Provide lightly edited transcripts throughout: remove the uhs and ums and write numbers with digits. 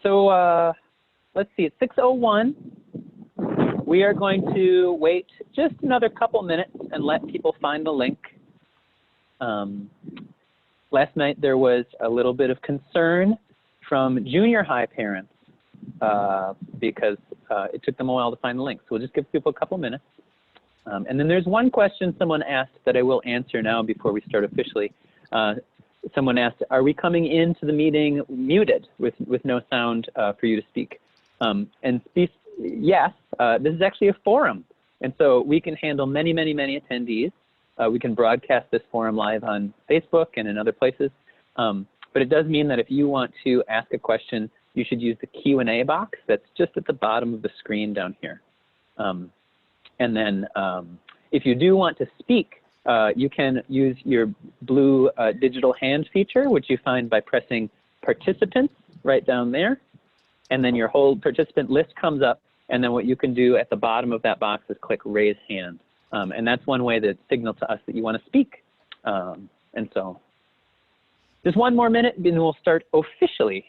Let's see, it's 6:01. We are going to wait just another couple minutes and let people find the link. Last night there was a little bit of concern from junior high parents because it took them a while to find the link. So we'll just give people a couple minutes. And then there's one question someone asked that I will answer now before we start officially. Someone asked, are we coming into the meeting muted with no sound for you to speak? Yes, this is actually a forum. And so we can handle many, many, many attendees. We can broadcast this forum live on Facebook and in other places. But it does mean that if you want to ask a question, you should use the Q&A box that's just at the bottom of the screen down here. And then if you do want to speak, you can use your blue digital hand feature, which you find by pressing participants right down there. And then your whole participant list comes up. And then what you can do at the bottom of that box is click raise hand. And that's one way to signal to us that you want to speak. And so just one more minute, and we'll start officially.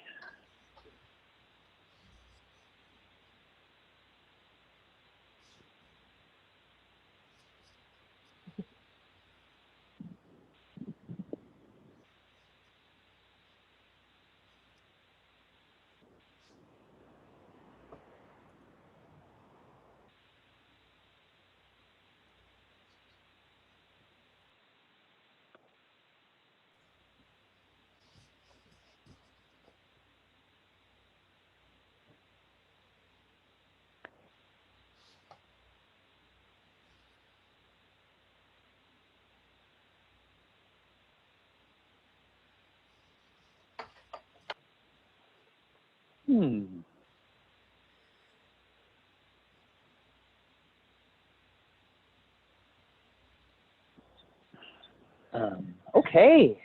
Okay.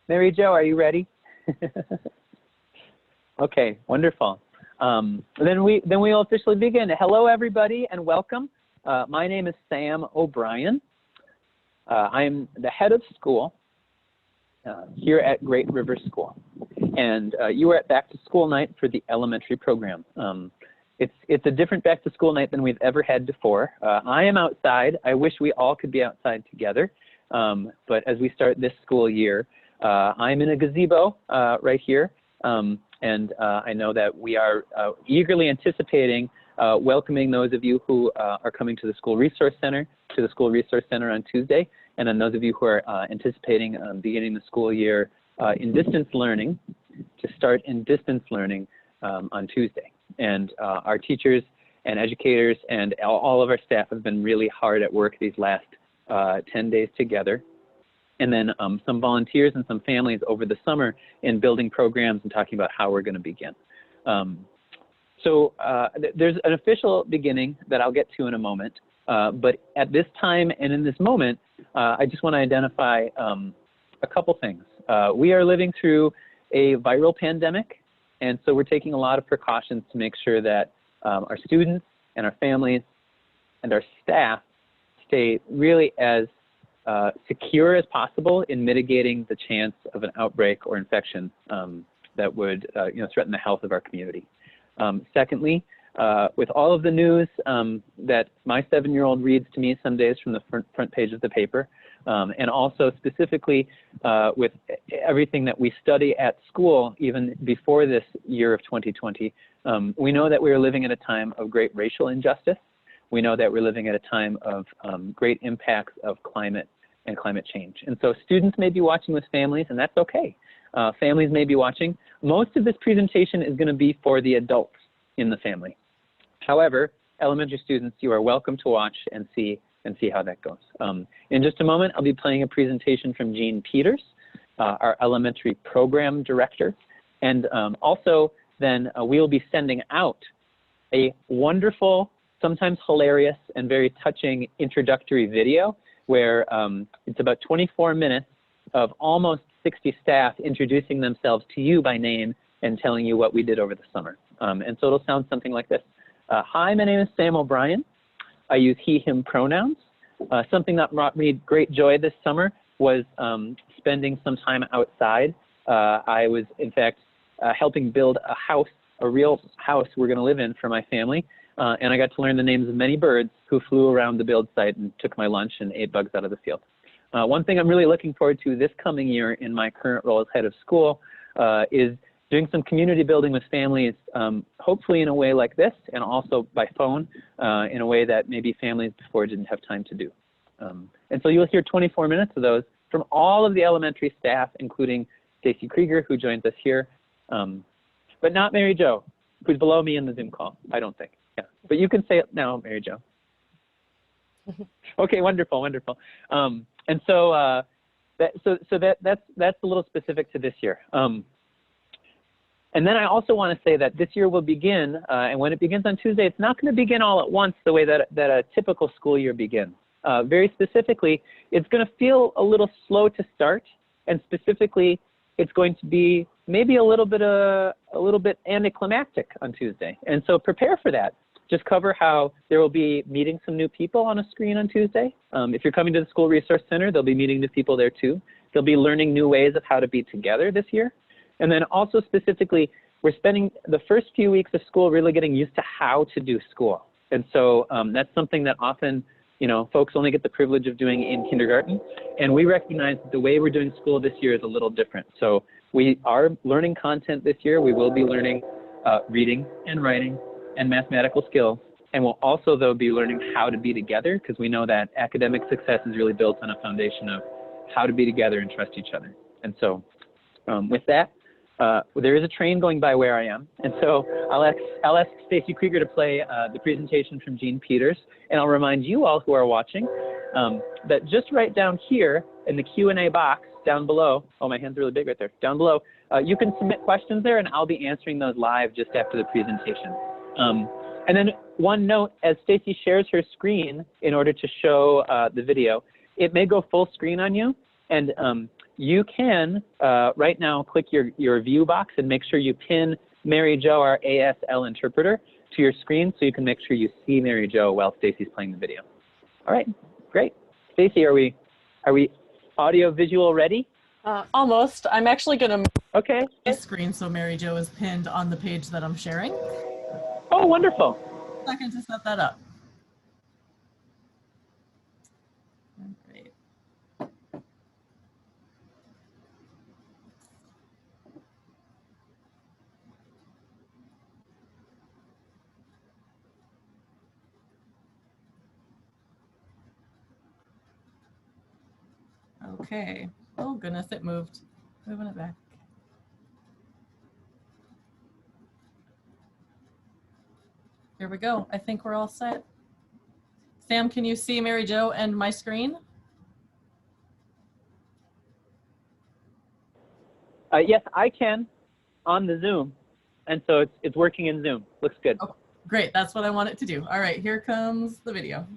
Mary Jo, are you ready? Okay, wonderful. Then we'll officially begin. Hello, everybody, and welcome. My name is Sam O'Brien. I'm the head of school here at Great River School. And you are at back to school night for the elementary program. It's a different back to school night than we've ever had before. I am outside. I wish we all could be outside together. But as we start this school year, I'm in a gazebo right here. And I know that we are eagerly anticipating welcoming those of you who are coming to the School Resource Center, on Tuesday. And then those of you who are anticipating beginning the school year in distance learning, to start in distance learning on Tuesday. And our teachers and educators and all of our staff have been really hard at work these last 10 days together. And then some volunteers and some families over the summer in building programs and talking about how we're going to begin. So there's an official beginning that I'll get to in a moment. But at this time and in this moment, I just want to identify a couple things. We are living through a viral pandemic, and so we're taking a lot of precautions to make sure that our students and our families and our staff stay really as secure as possible in mitigating the chance of an outbreak or infection that would threaten the health of our community. Secondly, with all of the news that my 7-year-old reads to me some days from the front page of the paper, and also specifically with everything that we study at school even before this year of 2020, we know that we are living at a time of great racial injustice. We know that we're living at a time of great impacts of climate and climate change. And so students may be watching with families, and that's okay. Families may be watching. Most of this presentation is going to be for the adults in the family. However, elementary students, you are welcome to watch and see how that goes. In just a moment, I'll be playing a presentation from Jean Peters, our elementary program director. And also then we'll be sending out a wonderful, sometimes hilarious and very touching introductory video where it's about 24 minutes of almost 60 staff introducing themselves to you by name and telling you what we did over the summer. And so it'll sound something like this. Hi, my name is Sam O'Brien. I use he, him pronouns. Something that brought me great joy this summer was spending some time outside. I was, in fact, helping build a house, a real house we're going to live in for my family. And I got to learn the names of many birds who flew around the build site and took my lunch and ate bugs out of the field. One thing I'm really looking forward to this coming year in my current role as head of school is doing some community building with families, hopefully in a way like this, and also by phone in a way that maybe families before didn't have time to do. And so you'll hear 24 minutes of those from all of the elementary staff, including Stacy Krieger, who joins us here, but not Mary Jo, who's below me in the Zoom call, I don't think. Yeah, but you can say it now, Mary Jo. Okay, wonderful, wonderful. And so, that's a little specific to this year. And then I also want to say that this year will begin, and when it begins on Tuesday, it's not going to begin all at once the way that a typical school year begins. Very specifically, it's going to feel a little slow to start, and specifically, it's going to be maybe a little bit anticlimactic on Tuesday. And so prepare for that. Just cover how there will be meeting some new people on a screen on Tuesday. If you're coming to the School Resource Center, they'll be meeting new people there too. They'll be learning new ways of how to be together this year. And then also specifically, we're spending the first few weeks of school really getting used to how to do school. And so that's something that often, you know, folks only get the privilege of doing in kindergarten. And we recognize that the way we're doing school this year is a little different. So we are learning content this year. We will be learning reading and writing and mathematical skills. And we'll also, though, be learning how to be together, because we know that academic success is really built on a foundation of how to be together and trust each other. And so with that, there is a train going by where I am. And so I'll ask Stacy Krieger to play the presentation from Jean Peters. And I'll remind you all who are watching that just right down here in the Q&A box down below, oh, my hand's really big right there, down below, you can submit questions there, and I'll be answering those live just after the presentation. And then one note, as Stacy shares her screen in order to show the video, it may go full screen on you. And you can right now click your view box and make sure you pin Mary Jo, our ASL interpreter, to your screen so you can make sure you see Mary Jo while Stacy's playing the video. All right, great. Stacy, are we audio visual ready? Almost. I'm actually going to okay. the screen so Mary Jo is pinned on the page that I'm sharing. Oh, wonderful. A second to set that up. Great. Okay. Oh goodness, it moved. Moving it back. Here we go. I think we're all set. Sam, can you see Mary Jo and my screen? Yes, I can on the Zoom. And so it's working in Zoom. Looks good. Oh, great. That's what I want it to do. All right, here comes the video.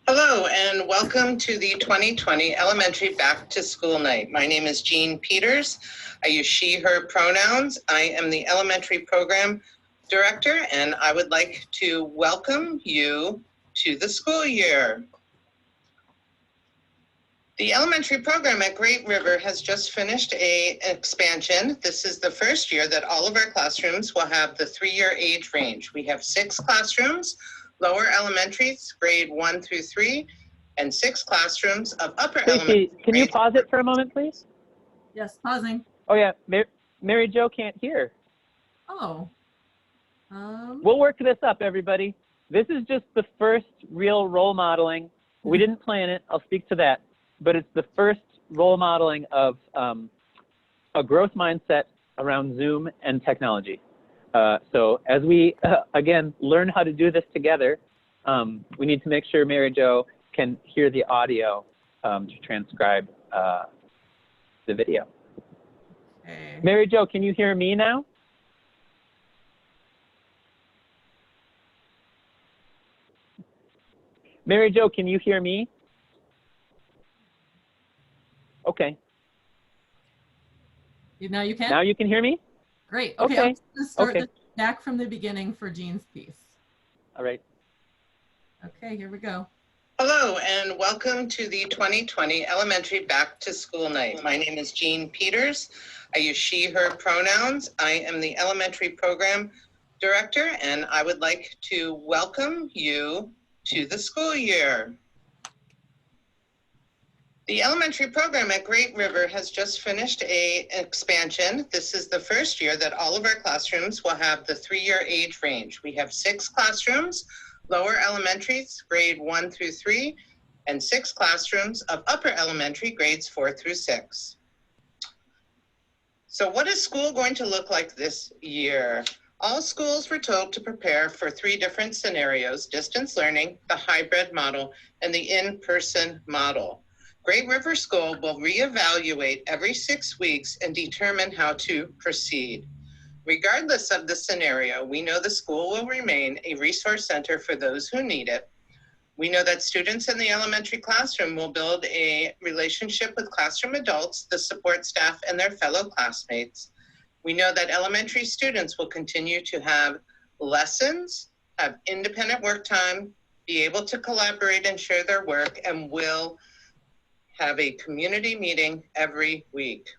Hello and welcome to the 2020 Elementary Back to School Night. My name is Jean Peters. I use she, her pronouns. I am the Elementary Program Director, and I would like to welcome you to the school year. The elementary program at Great River has just finished an expansion. This is the first year that all of our classrooms will have the 3-year age range. We have 6 classrooms, lower elementaries, grade 1 through 3, and 6 classrooms of upper elementary. Can you pause it for a moment, please? Yes, pausing. Oh yeah, Mary Jo can't hear. Oh. We'll work this up, everybody. This is just the first real role modeling. We didn't plan it, I'll speak to that. But it's the first role modeling of a growth mindset around Zoom and technology. So as we, again, learn how to do this together, we need to make sure Mary Jo can hear the audio to transcribe the video. Okay. Mary Jo, can you hear me now? Mary Jo, can you hear me? Okay. Now you can? Now you can hear me? Great. Okay, Okay. I'm going to start Okay. this back from the beginning for Jean's piece. All right. Okay, here we go. Hello and welcome to the 2020 Elementary Back to School Night. My name is Jean Peters. I use she, her pronouns. I am the Elementary Program Director and I would like to welcome you to the school year. The elementary program at Great River has just finished an expansion. This is the first year that all of our classrooms will have the 3-year age range. We have 6 classrooms, lower elementaries, grade 1 through 3, and 6 classrooms of upper elementary, grades 4 through 6. So what is school going to look like this year? All schools were told to prepare for 3 different scenarios: distance learning, the hybrid model, and the in-person model. Great River School will reevaluate every 6 weeks and determine how to proceed. Regardless of the scenario, we know the school will remain a resource center for those who need it. We know that students in the elementary classroom will build a relationship with classroom adults, the support staff, and their fellow classmates. We know that elementary students will continue to have lessons, have independent work time, be able to collaborate and share their work, and will have a community meeting every week.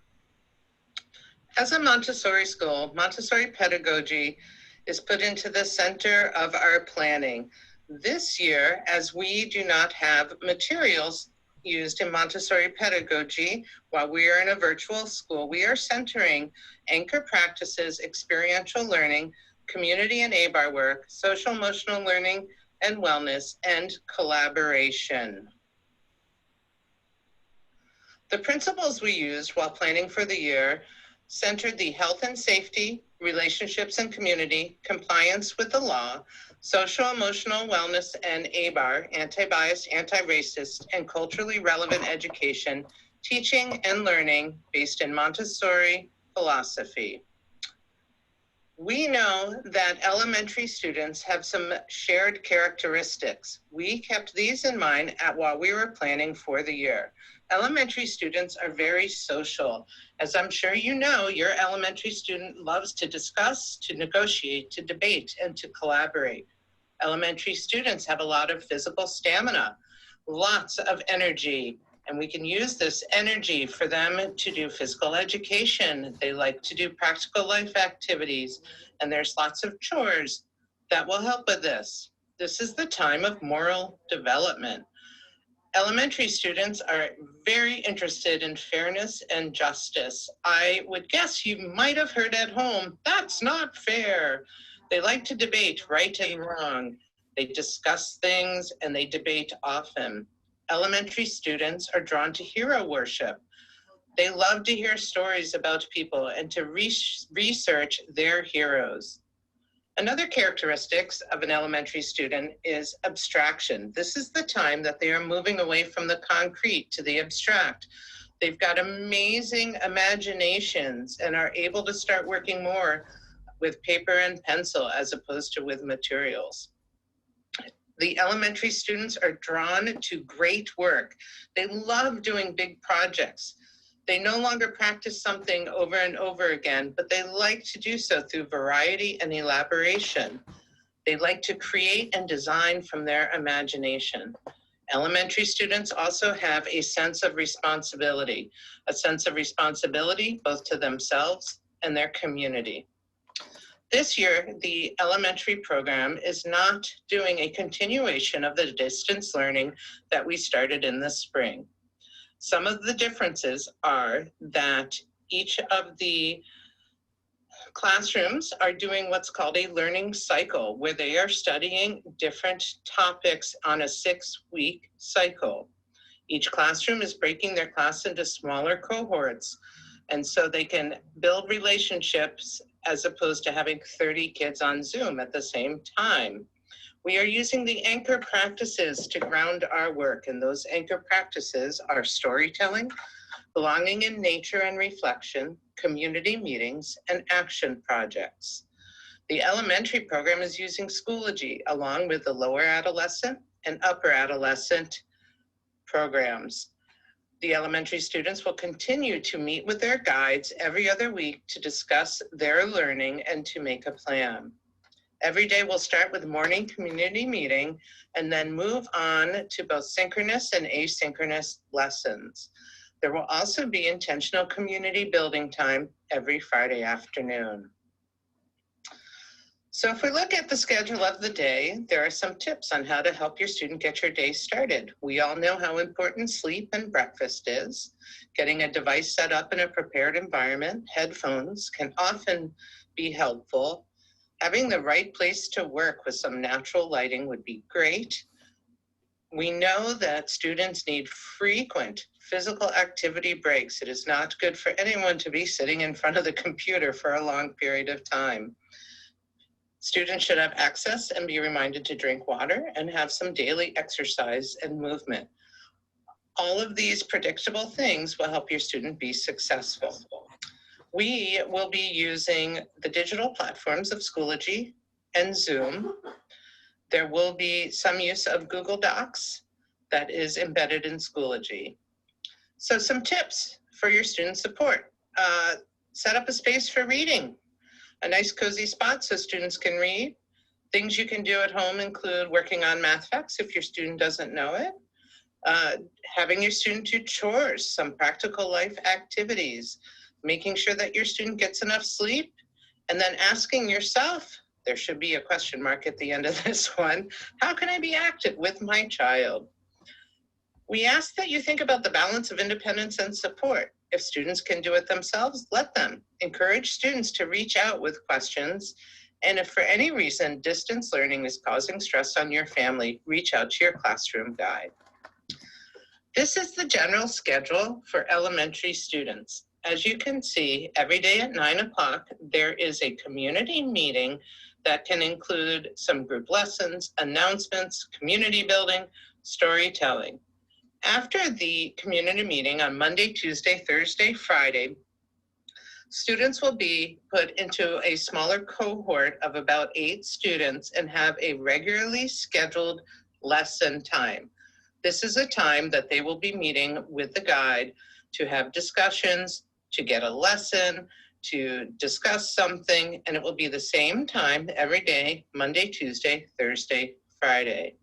As a Montessori school, Montessori pedagogy is put into the center of our planning. This year, as we do not have materials used in Montessori pedagogy while we are in a virtual school, we are centering anchor practices, experiential learning, community and ABAR work, social emotional learning and wellness, and collaboration. The principles we used while planning for the year centered the health and safety, relationships and community, compliance with the law, social emotional wellness and ABAR, anti-bias, anti-racist, and culturally relevant education, teaching and learning based in Montessori philosophy. We know that elementary students have some shared characteristics. We kept these in mind while we were planning for the year. Elementary students are very social. As I'm sure you know, your elementary student loves to discuss, to negotiate, to debate, and to collaborate. Elementary students have a lot of physical stamina, lots of energy, and we can use this energy for them to do physical education. They like to do practical life activities, and there's lots of chores that will help with this. This is the time of moral development. Elementary students are very interested in fairness and justice. I would guess you might have heard at home, that's not fair. They like to debate right and wrong. They discuss things and they debate often. Elementary students are drawn to hero worship. They love to hear stories about people and to research their heroes. Another characteristic of an elementary student is abstraction. This is the time that they are moving away from the concrete to the abstract. They've got amazing imaginations and are able to start working more with paper and pencil as opposed to with materials. The elementary students are drawn to great work. They love doing big projects. They no longer practice something over and over again, but they like to do so through variety and elaboration. They like to create and design from their imagination. Elementary students also have a sense of responsibility both to themselves and their community. This year, the elementary program is not doing a continuation of the distance learning that we started in the spring. Some of the differences are that each of the classrooms are doing what's called a learning cycle, where they are studying different topics on a 6-week cycle. Each classroom is breaking their class into smaller cohorts, and so they can build relationships as opposed to having 30 kids on Zoom at the same time. We are using the anchor practices to ground our work, and those anchor practices are storytelling, belonging in nature and reflection, community meetings, and action projects. The elementary program is using Schoology along with the lower adolescent and upper adolescent programs. The elementary students will continue to meet with their guides every other week to discuss their learning and to make a plan. Every day we'll start with morning community meeting and then move on to both synchronous and asynchronous lessons. There will also be intentional community building time every Friday afternoon. So if we look at the schedule of the day, there are some tips on how to help your student get your day started. We all know how important sleep and breakfast is. Getting a device set up in a prepared environment, headphones, can often be helpful. Having the right place to work with some natural lighting would be great. We know that students need frequent physical activity breaks. It is not good for anyone to be sitting in front of the computer for a long period of time. Students should have access and be reminded to drink water and have some daily exercise and movement. All of these predictable things will help your student be successful. We will be using the digital platforms of Schoology and Zoom. There will be some use of Google Docs that is embedded in Schoology. So some tips for your student support. Set up a space for reading. A nice cozy spot so students can read. Things you can do at home include working on math facts if your student doesn't know it. Having your student do chores, some practical life activities, making sure that your student gets enough sleep, and then asking yourself, there should be a question mark at the end of this one, how can I be active with my child? We ask that you think about the balance of independence and support. If students can do it themselves, let them. Encourage students to reach out with questions. And if for any reason distance learning is causing stress on your family, reach out to your classroom guide. This is the general schedule for elementary students. As you can see, every day at 9 o'clock, there is a community meeting that can include some group lessons, announcements, community building, storytelling. After the community meeting on Monday, Tuesday, Thursday, Friday, students will be put into a smaller cohort of about 8 students and have a regularly scheduled lesson time. This is a time that they will be meeting with the guide to have discussions, to get a lesson, to discuss something, and it will be the same time every day, Monday, Tuesday, Thursday, Friday.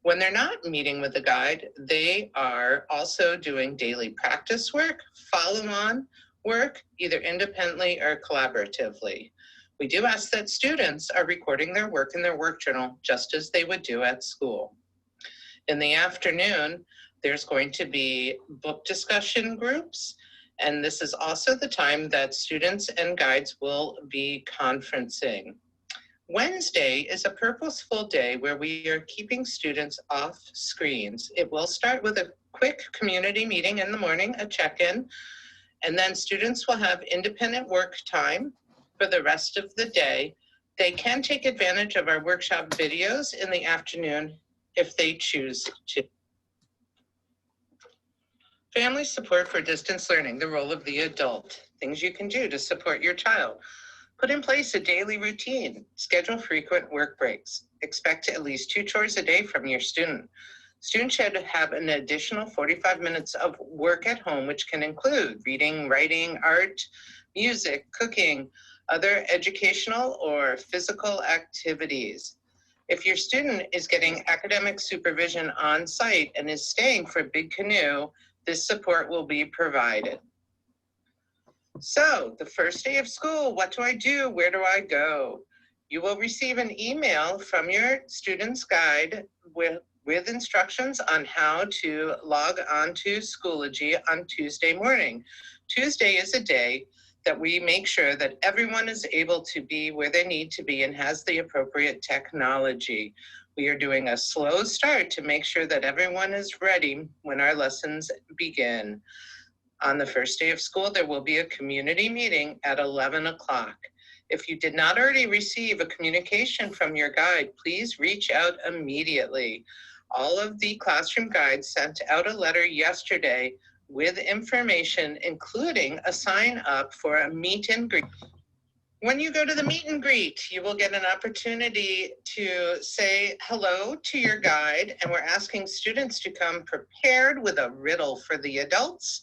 When they're not meeting with the guide, they are also doing daily practice work, follow-on work, either independently or collaboratively. We do ask that students are recording their work in their work journal just as they would do at school. In the afternoon, there's going to be book discussion groups, and this is also the time that students and guides will be conferencing. Wednesday is a purposeful day where we are keeping students off screens. It will start with a quick community meeting in the morning, a check-in, and then students will have independent work time for the rest of the day. They can take advantage of our workshop videos in the afternoon if they choose to. Family support for distance learning, the role of the adult, things you can do to support your child. Put in place a daily routine. Schedule frequent work breaks. Expect at least 2 chores a day from your student. Students should have an additional 45 minutes of work at home, which can include reading, writing, art, music, cooking, other educational or physical activities. If your student is getting academic supervision on site and is staying for Big Canoe, this support will be provided. So the first day of school, what do I do? Where do I go? You will receive an email from your student's guide with instructions on how to log on to Schoology on Tuesday morning. Tuesday is a day that we make sure that everyone is able to be where they need to be and has the appropriate technology. We are doing a slow start to make sure that everyone is ready when our lessons begin. On the first day of school, there will be a community meeting at 11 o'clock. If you did not already receive a communication from your guide, please reach out immediately. All of the classroom guides sent out a letter yesterday with information, including a sign up for a meet and greet. When you go to the meet and greet, you will get an opportunity to say hello to your guide, and we're asking students to come prepared with a riddle for the adults.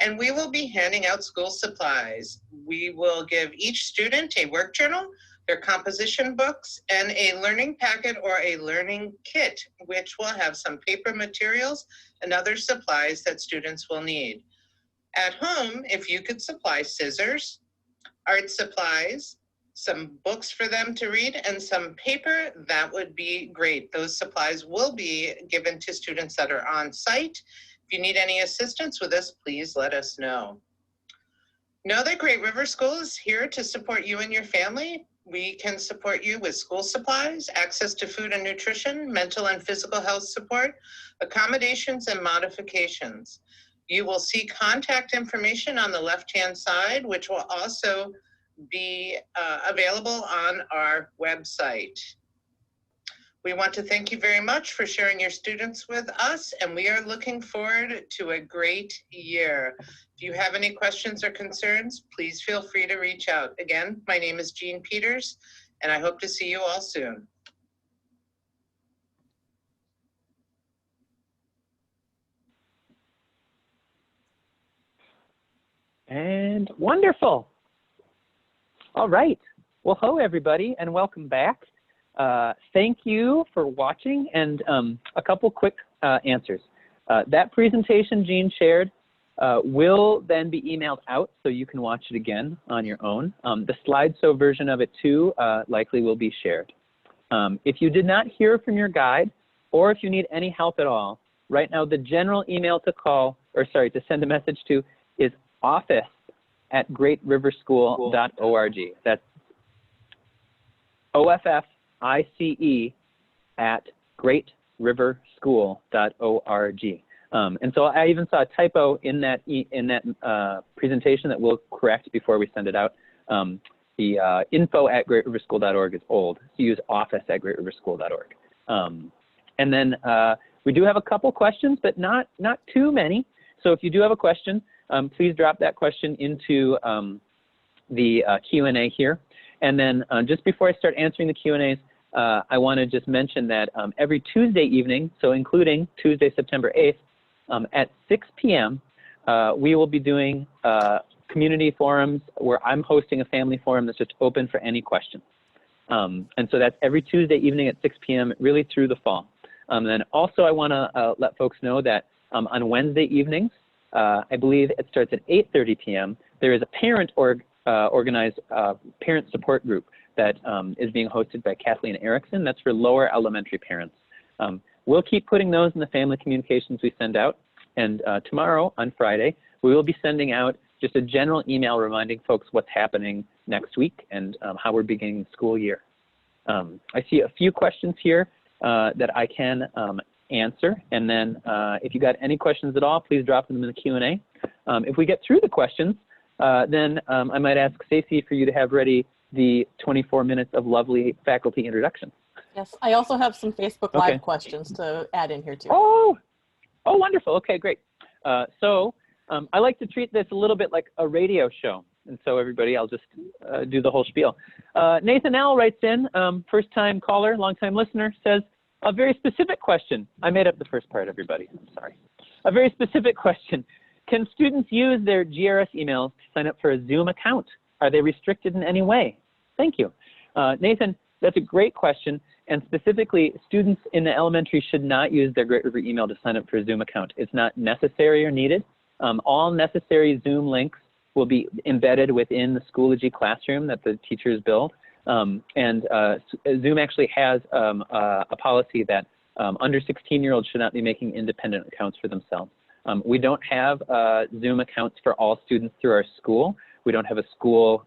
And we will be handing out school supplies. We will give each student a work journal. their composition books, and a learning packet or a learning kit, which will have some paper materials and other supplies that students will need. At home, if you could supply scissors, art supplies, some books for them to read, and some paper, that would be great. Those supplies will be given to students that are on site. If you need any assistance with this, please let us know. Know that Great River School is here to support you and your family. We can support you with school supplies, access to food and nutrition, mental and physical health support, accommodations, and modifications. You will see contact information on the left-hand side, which will also be available on our website. We want to thank you very much for sharing your students with us, and we are looking forward to a great year. If you have any questions or concerns, please feel free to reach out. Again, my name is Jean Peters, and I hope to see you all soon. And wonderful. All right. Well, hello, everybody, and welcome back. Thank you for watching, and a couple quick answers. That presentation Jean shared will then be emailed out so you can watch it again on your own. The slideshow version of it too likely will be shared. If you did not hear from your guide, or if you need any help at all, right now the general email to to send a message to is office@greatriverschool.org. That's OFFICE@greatriverschool.org. And so I even saw a typo in that presentation that we'll correct before we send it out. The info@greatriverschool.org is old, so use office@greatriverschool.org. And then we do have a couple questions, but not too many. So if you do have a question, please drop that question into the Q&A here. And then just before I start answering the Q&As, I want to just mention that every Tuesday evening, so including Tuesday, September 8th, at 6 p.m., we will be doing community forums where I'm hosting a family forum that's just open for any questions. And so that's every Tuesday evening at 6 p.m., really through the fall. And then also I want to let folks know that on Wednesday evenings, I believe it starts at 8:30 p.m., there is a parent organized parent support group that is being hosted by Kathleen Erickson. That's for lower elementary parents. We'll keep putting those in the family communications we send out. And tomorrow, on Friday, we will be sending out just a general email reminding folks what's happening next week and how we're beginning the school year. I see a few questions here that I can answer. And then if you got any questions at all, please drop them in the Q&A. If we get through the questions, then I might ask Stacey for you to have ready the 24 minutes of lovely faculty introduction. Yes, I also have some Facebook Live questions to add in here too. Oh, wonderful. Okay, great. So I like to treat this a little bit like a radio show. And so everybody, I'll just do the whole spiel. Nathan L. writes in, first-time caller, long-time listener, says, a very specific question. I made up the first part, everybody. I'm sorry. A very specific question. Can students use their GRS emails to sign up for a Zoom account? Are they restricted in any way? Thank you. Nathan, that's a great question. And specifically, students in the elementary should not use their Great River email to sign up for a Zoom account. It's not necessary or needed. All necessary Zoom links will be embedded within the Schoology classroom that the teachers build. Zoom actually has a policy that under 16-year-olds should not be making independent accounts for themselves. We don't have Zoom accounts for all students through our school. We don't have a school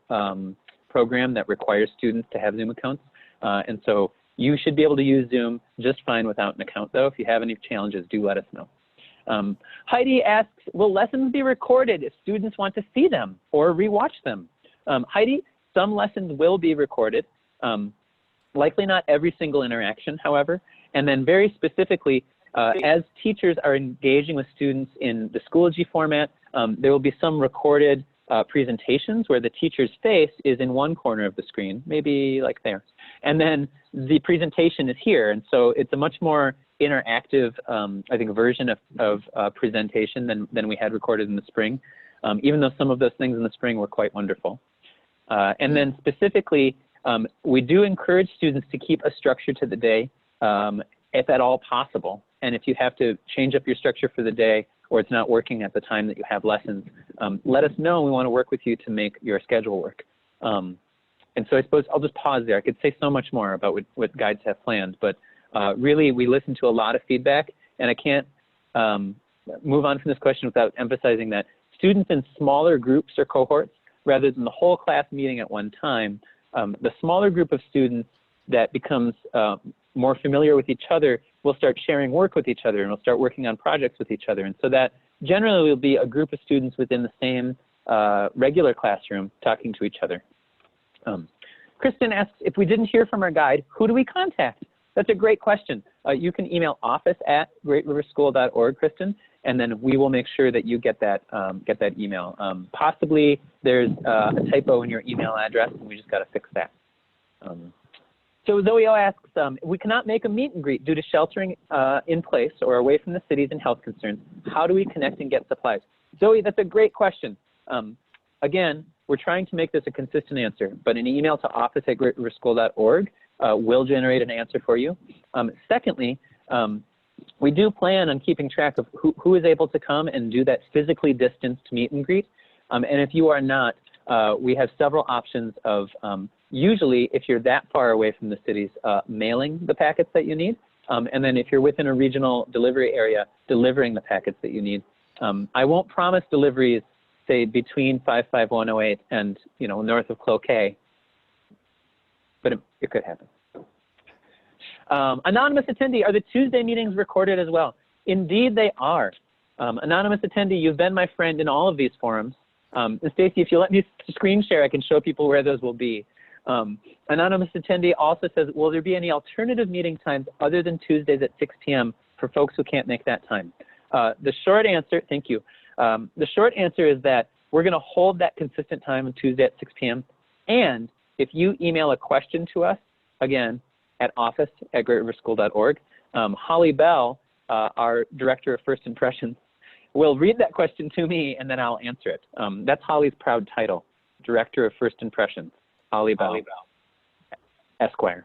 program that requires students to have Zoom accounts. And so you should be able to use Zoom just fine without an account, though. If you have any challenges, do let us know. Heidi asks, will lessons be recorded if students want to see them or rewatch them? Heidi, some lessons will be recorded. Likely not every single interaction, however. And then very specifically, as teachers are engaging with students in the Schoology format, there will be some recorded presentations where the teacher's face is in one corner of the screen, maybe like there. And then the presentation is here. And so it's a much more interactive, I think, version of presentation than we had recorded in the spring, even though some of those things in the spring were quite wonderful. And then specifically, We do encourage students to keep a structure to the day, if at all possible. And if you have to change up your structure for the day or it's not working at the time that you have lessons, let us know. We want to work with you to make your schedule work. And so I suppose I'll just pause there. I could say so much more about what guides have planned, but really we listen to a lot of feedback, and I can't move on from this question without emphasizing that students in smaller groups or cohorts, rather than the whole class meeting at one time, the smaller group of students that becomes more familiar with each other will start sharing work with each other, and will start working on projects with each other. And so that generally will be a group of students within the same regular classroom talking to each other. Kristen asks, if we didn't hear from our guide, who do we contact? That's a great question. You can email office@greatriverschool.org, Kristen, and then we will make sure that you get that email. Possibly there's a typo in your email address, and we just got to fix that. So Zoe asks, if we cannot make a meet and greet due to sheltering in place or away from the cities and health concerns, how do we connect and get supplies? Zoe, that's a great question. Again, we're trying to make this a consistent answer, but an email to office@greatriverschool.org will generate an answer for you. Secondly, we do plan on keeping track of who is able to come and do that physically distanced meet and greet. And if you are not, we have several options of usually, if you're that far away from the cities, mailing the packets that you need. And then if you're within a regional delivery area, delivering the packets that you need. I won't promise deliveries, say, between 55108 and, north of Cloquet, but it could happen. Anonymous attendee, are the Tuesday meetings recorded as well? Indeed, they are. Anonymous attendee, you've been my friend in all of these forums. And Stacy, if you let me screen share, I can show people where those will be. Anonymous attendee also says, will there be any alternative meeting times other than Tuesdays at 6 p.m. for folks who can't make that time? The short answer, thank you. The short answer is that we're going to hold that consistent time on Tuesday at 6 p.m. And if you email a question to us, again, at office@greatriverschool.org, Holly Bell, our Director of First Impressions, will read that question to me, and then I'll answer it. That's Holly's proud title, Director of First Impressions, Holly Bell, Esquire.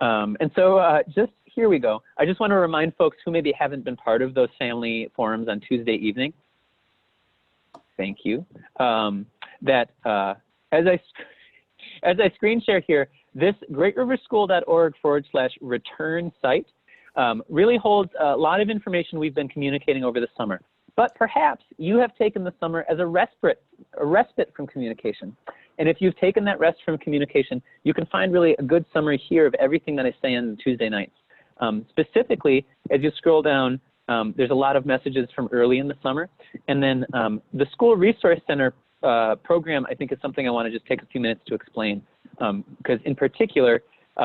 And so just here we go. I just want to remind folks who maybe haven't been part of those family forums on Tuesday evening, thank you, that as I screen share here, this greatriverschool.org/return site really holds a lot of information we've been communicating over the summer. But perhaps you have taken the summer as a respite from communication. And if you've taken that rest from communication, you can find really a good summary here of everything that I say on Tuesday nights. Specifically, as you scroll down, there's a lot of messages from early in the summer. And then the School Resource Center program, I think, is something I want to just take a few minutes to explain. Because in particular,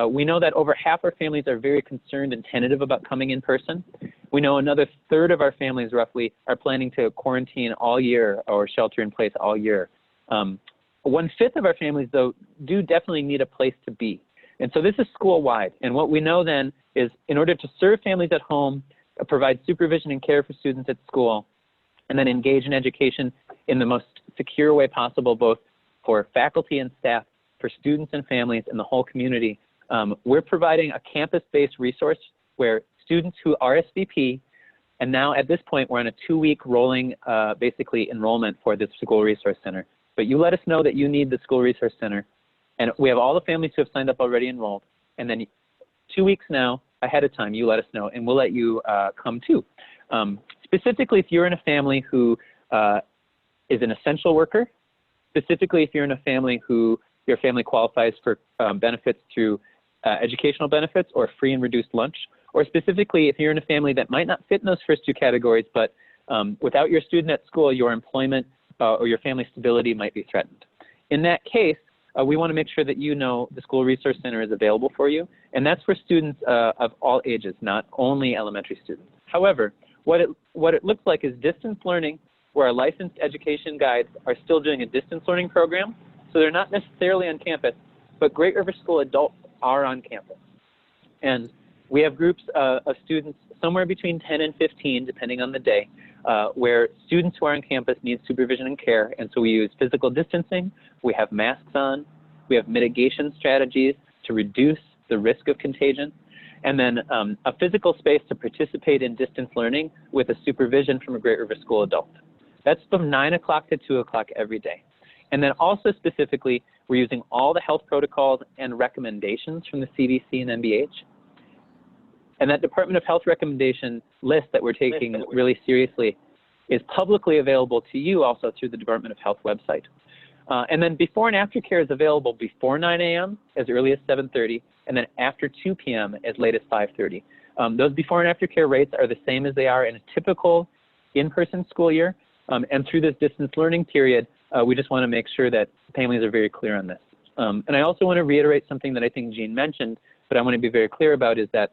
we know that over half our families are very concerned and tentative about coming in person. We know another third of our families roughly are planning to quarantine all year or shelter in place all year. 1/5 of our families, though, do definitely need a place to be. And so this is school-wide. And what we know then is in order to serve families at home, provide supervision and care for students at school, and then engage in education in the most secure way possible, both for faculty and staff, for students and families, and the whole community, we're providing a campus-based resource where students who RSVP, and now at this point, we're on a 2-week rolling, basically, enrollment for the School Resource Center. But you let us know that you need the School Resource Center. And we have all the families who have signed up already enrolled. And then 2 weeks now, ahead of time, you let us know, and we'll let you come too. Specifically, if you're in a family who is an essential worker, specifically if you're in a family who your family qualifies for benefits through educational benefits or free and reduced lunch, or specifically if you're in a family that might not fit in those first 2 categories, but without your student at school, your employment or your family stability might be threatened. In that case, we want to make sure that you know the School Resource Center is available for you, and that's for students of all ages, not only elementary students. However, what it looks like is distance learning, where our licensed education guides are still doing a distance learning program, so they're not necessarily on campus, but Great River School adults are on campus. And we have groups of students somewhere between 10 and 15, depending on the day, where students who are on campus need supervision and care, and so we use physical distancing, we have masks on, We have mitigation strategies to reduce the risk of contagion, and then a physical space to participate in distance learning with a supervision from a Great River School adult. That's from 9 o'clock to 2 o'clock every day. And then also specifically, we're using all the health protocols and recommendations from the CDC and NBH. And that Department of Health recommendation list that we're taking really seriously is publicly available to you also through the Department of Health website. And then before and after care is available before 9 a.m. as early as 7:30, and then after 2 p.m. as late as 5:30. Those before and after care rates are the same as they are in a typical in-person school year. And through this distance learning period, we just want to make sure that families are very clear on this. And I also want to reiterate something that I think Jean mentioned, but I want to be very clear about, is that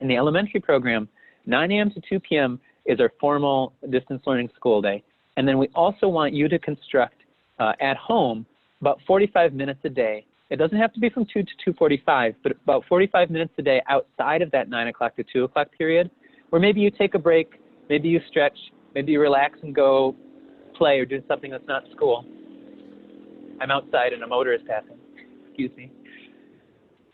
in the elementary program, 9 a.m. to 2 p.m. is our formal distance learning school day. And then we also want you to construct at home about 45 minutes a day. It doesn't have to be from 2 to 2:45, but about 45 minutes a day outside of that 9 o'clock to 2 o'clock period, where maybe you take a break, maybe you stretch, maybe you relax and go play or do something that's not school. I'm outside and a motor is passing, excuse me.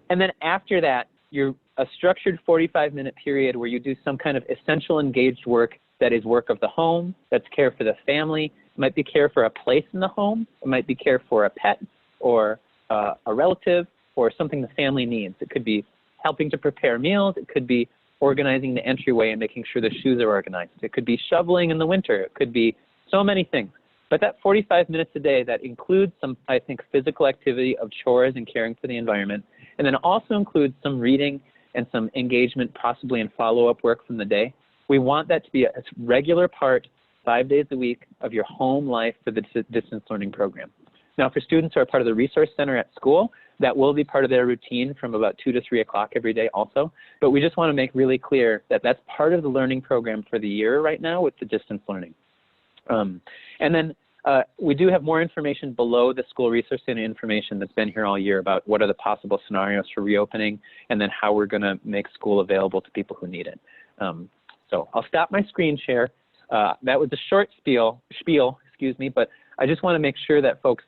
And then after that, you're a structured 45-minute period where you do some kind of essential engaged work that is work of the home, that's care for the family. It might be care for a place in the home. It might be care for a pet or a relative or something the family needs. It could be helping to prepare meals. It could be organizing the entryway and making sure the shoes are organized. It could be shoveling in the winter. It could be so many things. But that 45 minutes a day, that includes some, I think, physical activity of chores and caring for the environment, and then also includes some reading and some engagement, possibly in follow-up work from the day. We want that to be a regular part, 5 days a week, of your home life for the distance learning program. Now, for students who are part of the resource center at school, that will be part of their routine from about 2 to 3 o'clock every day also. But we just want to make really clear that that's part of the learning program for the year right now with the distance learning. And then we do have more information below the school resource center information that's been here all year about what are the possible scenarios for reopening and then how we're going to make school available to people who need it. So I'll stop my screen share. That was a short spiel, excuse me, but I just want to make sure that folks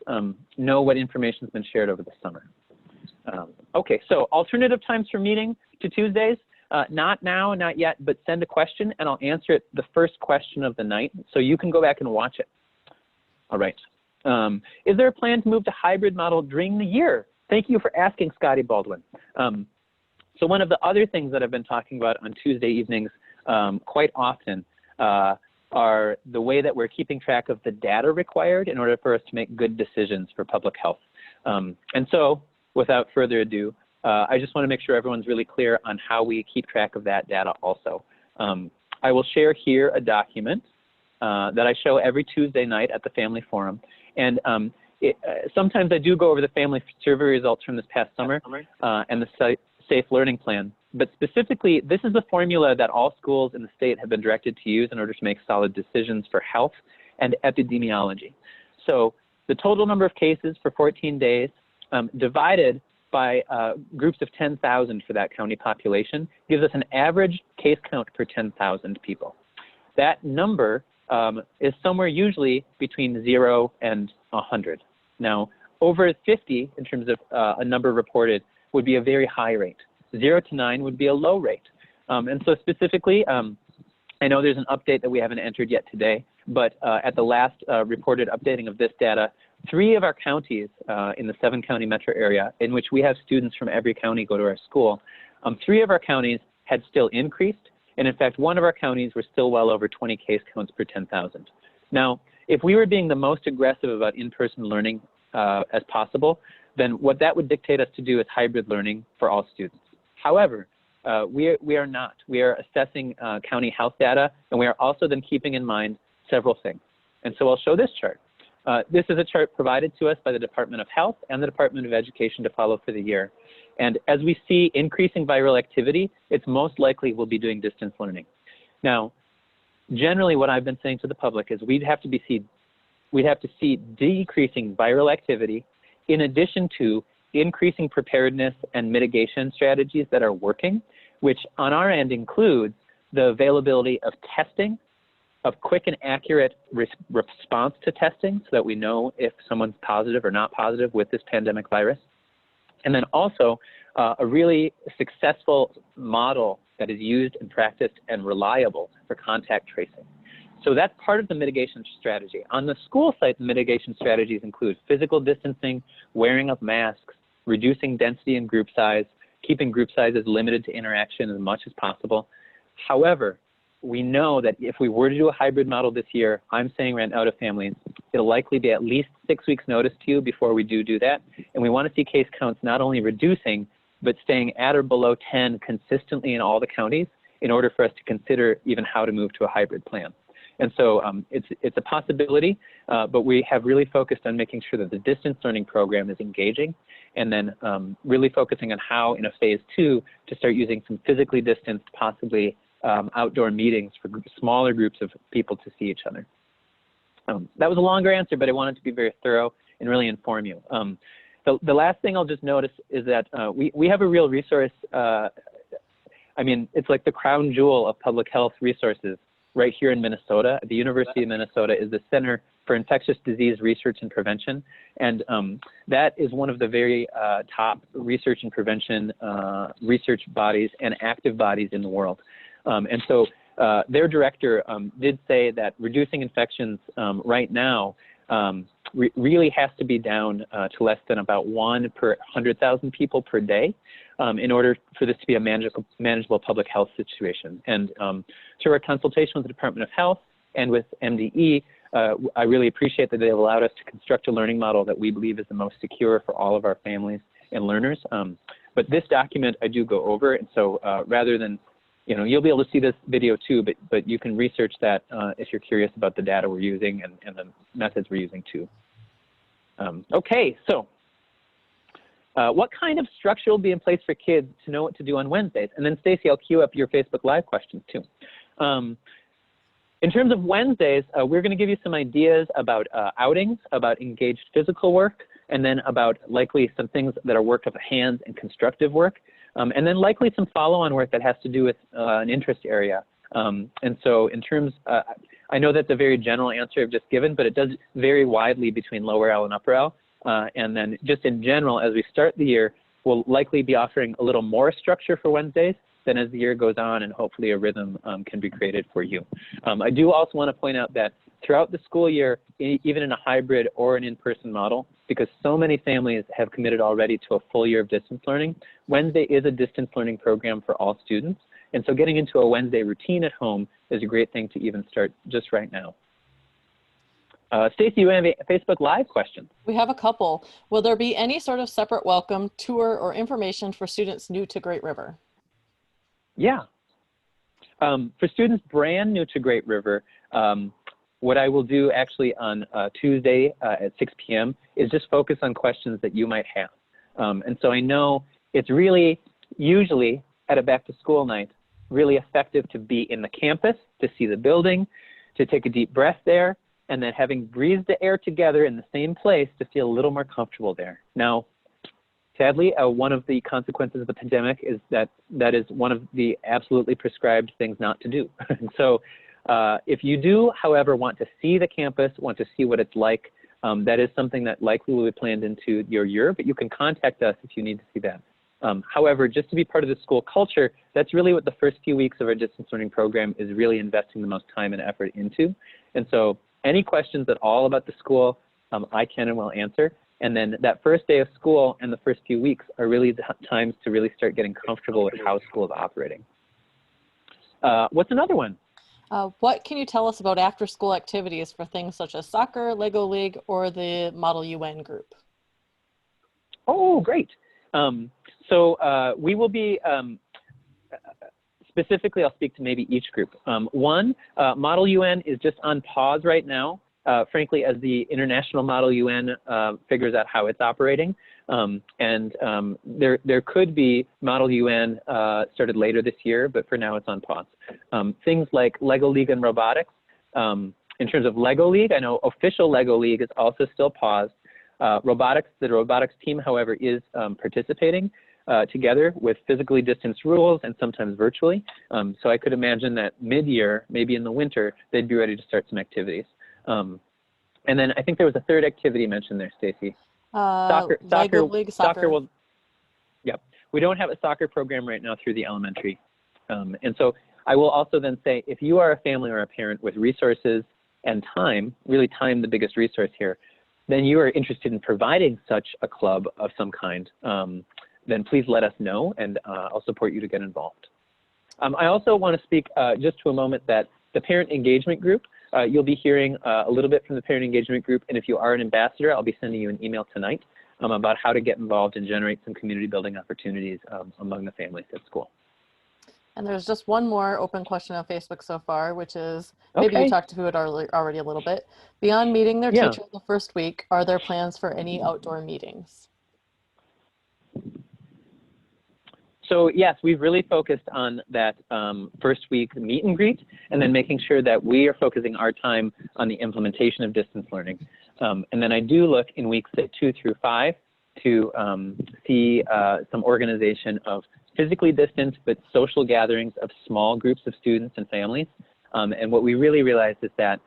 know what information has been shared over the summer. Okay, so alternative times for meeting to Tuesdays, not now, not yet, but send a question and I'll answer it the first question of the night, so you can go back and watch it. All right. Is there a plan to move to hybrid model during the year? Thank you for asking, Scotty Baldwin. So one of the other things that I've been talking about on Tuesday evenings quite often are the way that we're keeping track of the data required in order for us to make good decisions for public health. And so, without further ado, I just want to make sure everyone's really clear on how we keep track of that data also. I will share here a document that I show every Tuesday night at the Family Forum. And sometimes I do go over the family survey results from this past summer and the Safe Learning Plan. But specifically, this is the formula that all schools in the state have been directed to use in order to make solid decisions for health and epidemiology. So the total number of cases for 14 days divided by groups of 10,000 for that county population gives us an average case count per 10,000 people. That number is somewhere usually between 0 and 100. Now, over 50 in terms of a number reported would be a very high rate. 0 to 9 would be a low rate. And so specifically, I know there's an update that we haven't entered yet today, but at the last reported updating of this data, 3 of our counties in the 7-county metro area, in which we have students from every county go to our school, 3 of our counties had still increased. And in fact, 1 of our counties were still well over 20 case counts per 10,000. Now, if we were being the most aggressive about in-person learning as possible, then what that would dictate us to do is hybrid learning for all students. However, we are not. We are assessing county health data, and we are also then keeping in mind several things. And so I'll show this chart. This is a chart provided to us by the Department of Health and the Department of Education to follow for the year. And as we see increasing viral activity, it's most likely we'll be doing distance learning. Now, generally what I've been saying to the public is we'd have to see decreasing viral activity in addition to increasing preparedness and mitigation strategies that are working, which on our end includes the availability of testing of quick and accurate response to testing so that we know if someone's positive or not positive with this pandemic virus. And then also a really successful model that is used and practiced and reliable for contact tracing. So that's part of the mitigation strategy. On the school site, the mitigation strategies include physical distancing, wearing of masks, reducing density and group size, keeping group sizes limited to interaction as much as possible. However, we know that if we were to do a hybrid model this year, I'm saying right now to families, it'll likely be at least 6 weeks notice to you before we do that. And we want to see case counts not only reducing, but staying at or below 10 consistently in all the counties in order for us to consider even how to move to a hybrid plan. And so it's a possibility, but we have really focused on making sure that the distance learning program is engaging, and then really focusing on how in a phase 2 to start using some physically distanced, possibly outdoor meetings for smaller groups of people to see each other. That was a longer answer, but I wanted to be very thorough and really inform you. The last thing I'll just notice is that we have a real resource. I mean, it's like the crown jewel of public health resources right here in Minnesota. The University of Minnesota is the Center for Infectious Disease Research and Prevention. And that is one of the very top research and prevention research bodies and active bodies in the world. And so their director did say that reducing infections right now really has to be down to less than about 1 per 100,000 people per day in order for this to be a manageable public health situation. And through our consultation with the Department of Health and with MDE, I really appreciate that they allowed us to construct a learning model that we believe is the most secure for all of our families and learners. But this document I do go over, and so rather than, you know, you'll be able to see this video too, but you can research that if you're curious about the data we're using and the methods we're using too. Okay, so what kind of structure will be in place for kids to know what to do on Wednesdays? And then Stacy, I'll queue up your Facebook Live questions too. In terms of Wednesdays, we're going to give you some ideas about outings, about engaged physical work, and then about likely some things that are work of the hands and constructive work, and then likely some follow-on work that has to do with an interest area. And so in terms, I know that's a very general answer I've just given, but it does vary widely between lower L and upper L. And then just in general, as we start the year, we'll likely be offering a little more structure for Wednesdays than as the year goes on, and hopefully a rhythm can be created for you. I do also want to point out that throughout the school year, even in a hybrid or an in-person model, because so many families have committed already to a full year of distance learning, Wednesday is a distance learning program for all students. And so getting into a Wednesday routine at home is a great thing to even start just right now. Stacy, you have a Facebook Live question. We have a couple. Will there be any sort of separate welcome, tour, or information for students new to Great River? Yeah. For students brand new to Great River, what I will do actually on Tuesday at 6 p.m. is just focus on questions that you might have. And so I know it's really, usually at a back to school night, really effective to be in the campus, to see the building, to take a deep breath there, and then having breathed the air together in the same place to feel a little more comfortable there. Now, sadly, one of the consequences of the pandemic is that is one of the absolutely prescribed things not to do. And so if you do, however, want to see the campus, want to see what it's like, that is something that likely will be planned into your year, but you can contact us if you need to see that. However, just to be part of the school culture, that's really what the first few weeks of our distance learning program is really investing the most time and effort into. And so any questions at all about the school, I can and will answer. And then that first day of school and the first few weeks are really the times to really start getting comfortable with how school is operating. What's another one? What can you tell us about after-school activities for things such as soccer, Lego League, or the Model UN group? Oh, great. So we will be, specifically, I'll speak to maybe each group. One, Model UN is just on pause right now, frankly, as the International Model UN figures out how it's operating. There could be Model UN started later this year, but for now it's on pause. Things like Lego League and robotics. In terms of Lego League, I know official Lego League is also still paused. The robotics team, however, is participating. together with physically distanced rules and sometimes virtually. So I could imagine that mid-year, maybe in the winter, they'd be ready to start some activities. And then I think there was a third activity mentioned there, Stacy. Lego League Soccer. Will, yep. We don't have a soccer program right now through the elementary. And so I will also then say, if you are a family or a parent with resources and time, really time the biggest resource here, then you are interested in providing such a club of some kind, then please let us know, and I'll support you to get involved. I also want to speak just to a moment that the parent engagement group, you'll be hearing a little bit from the parent engagement group, and if you are an ambassador, I'll be sending you an email tonight about how to get involved and generate some community building opportunities among the families at school. And there's just one more open question on Facebook so far, which is, maybe you talked to it already a little bit. Beyond meeting their teacher the first week, are there plans for any outdoor meetings? So yes, we've really focused on that first week meet and greet, and then making sure that we are focusing our time on the implementation of distance learning. And then I do look in weeks 2 through 5 to see some organization of physically distant but social gatherings of small groups of students and families. And what we really realized is that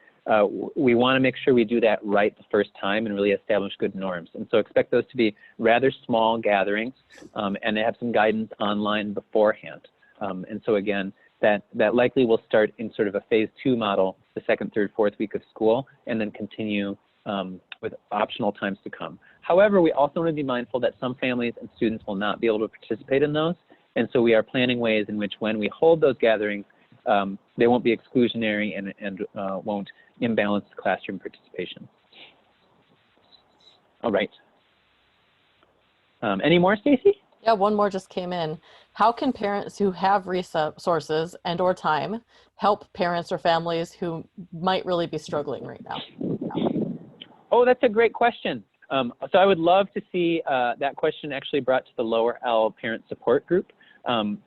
we want to make sure we do that right the first time and really establish good norms. And so expect those to be rather small gatherings, and they have some guidance online beforehand. And so again, that likely will start in sort of a phase 2 model, the 2nd, 3rd, 4th week of school, and then continue with optional times to come. However, we also want to be mindful that some families and students will not be able to participate in those. And so we are planning ways in which when we hold those gatherings, they won't be exclusionary and won't imbalance classroom participation. All right. Any more, Stacy? Yeah, one more just came in. How can parents who have resources and or time help parents or families who might really be struggling right now? Oh, that's a great question. So I would love to see that question actually brought to the Lower L Parent Support Group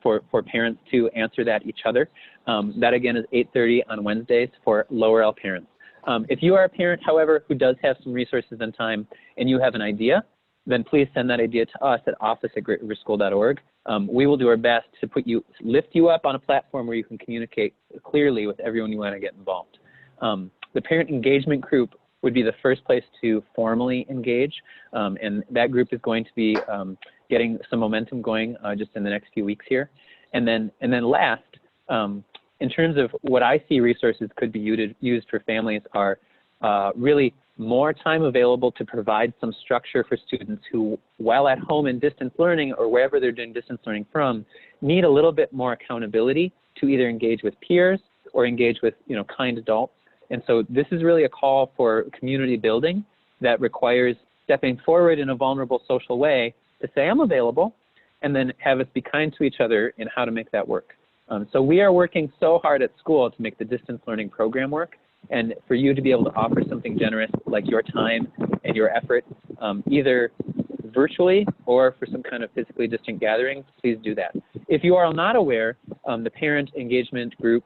for parents to answer that each other. That again is 8:30 on Wednesdays for Lower L parents. If you are a parent, however, who does have some resources and time and you have an idea, then please send that idea to us at office@greatriverschool.org. We will do our best to lift you up on a platform where you can communicate clearly with everyone you want to get involved. The parent engagement group would be the first place to formally engage, and that group is going to be getting some momentum going just in the next few weeks here. And then last, in terms of what I see resources could be used for families are really more time available to provide some structure for students who, while at home in distance learning or wherever they're doing distance learning from, need a little bit more accountability to either engage with peers or engage with kind adults. And so this is really a call for community building that requires stepping forward in a vulnerable social way to say, I'm available, and then have us be kind to each other in how to make that work. So we are working so hard at school to make the distance learning program work, and for you to be able to offer something generous like your time and your effort, either virtually or for some kind of physically distant gathering, please do that. If you are not aware, the parent engagement group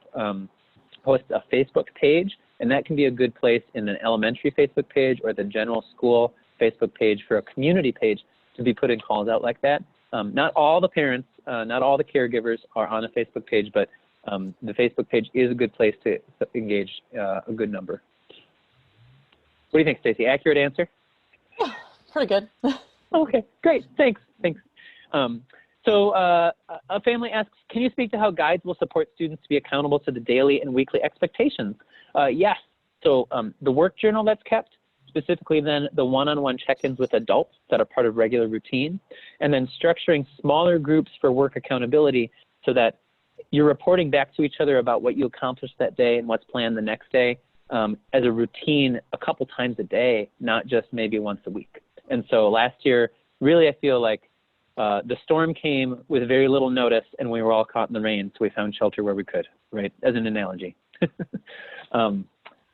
hosts a Facebook page, and that can be a good place in an elementary Facebook page or the general school Facebook page for a community page to be putting calls out like that. Not all the parents, not all the caregivers are on a Facebook page, but the Facebook page is a good place to engage a good number. What do you think, Stacy? Accurate answer? Yeah, pretty good. Okay, great. Thanks. So a family asks, can you speak to how guides will support students to be accountable to the daily and weekly expectations? Yes. So the work journal that's kept, specifically then the one-on-one check-ins with adults that are part of regular routine, and then structuring smaller groups for work accountability so that you're reporting back to each other about what you accomplished that day and what's planned the next day as a routine a couple times a day, not just maybe once a week. And so last year, really I feel like the storm came with very little notice and we were all caught in the rain, so we found shelter where we could, right, as an analogy.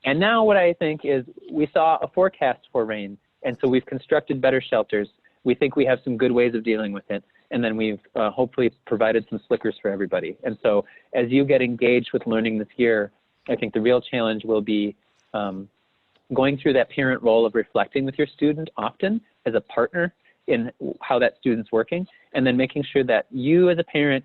And now what I think is we saw a forecast for rain, and so we've constructed better shelters. We think we have some good ways of dealing with it, and then we've hopefully provided some slickers for everybody. And so as you get engaged with learning this year, I think the real challenge will be going through that parent role of reflecting with your student often as a partner in how that student's working, and then making sure that you as a parent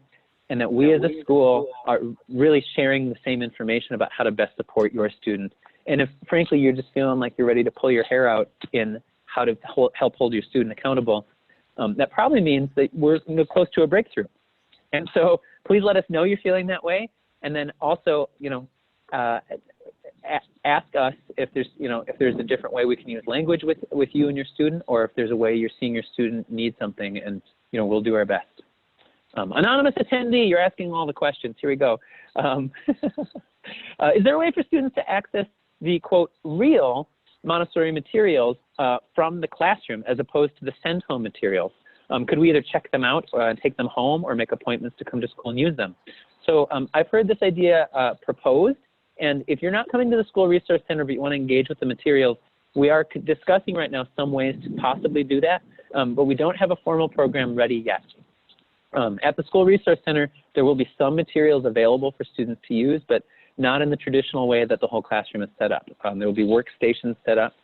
and that we as a school are really sharing the same information about how to best support your student. And if, frankly, you're just feeling like you're ready to pull your hair out in how to help hold your student accountable, that probably means that we're close to a breakthrough. And so please let us know you're feeling that way. And then also, ask us if there's a different way we can use language with you and your student, or if there's a way you're seeing your student need something, and we'll do our best. Anonymous attendee, you're asking all the questions. Here we go. Is there a way for students to access the, quote, real Montessori materials from the classroom as opposed to the send home materials? Could we either check them out and take them home, or make appointments to come to school and use them? So I've heard this idea proposed, and if you're not coming to the School Resource Center but you want to engage with the materials, we are discussing right now some ways to possibly do that, but we don't have a formal program ready yet. At the School Resource Center, there will be some materials available for students to use, but not in the traditional way that the whole classroom is set up. There will be workstations set up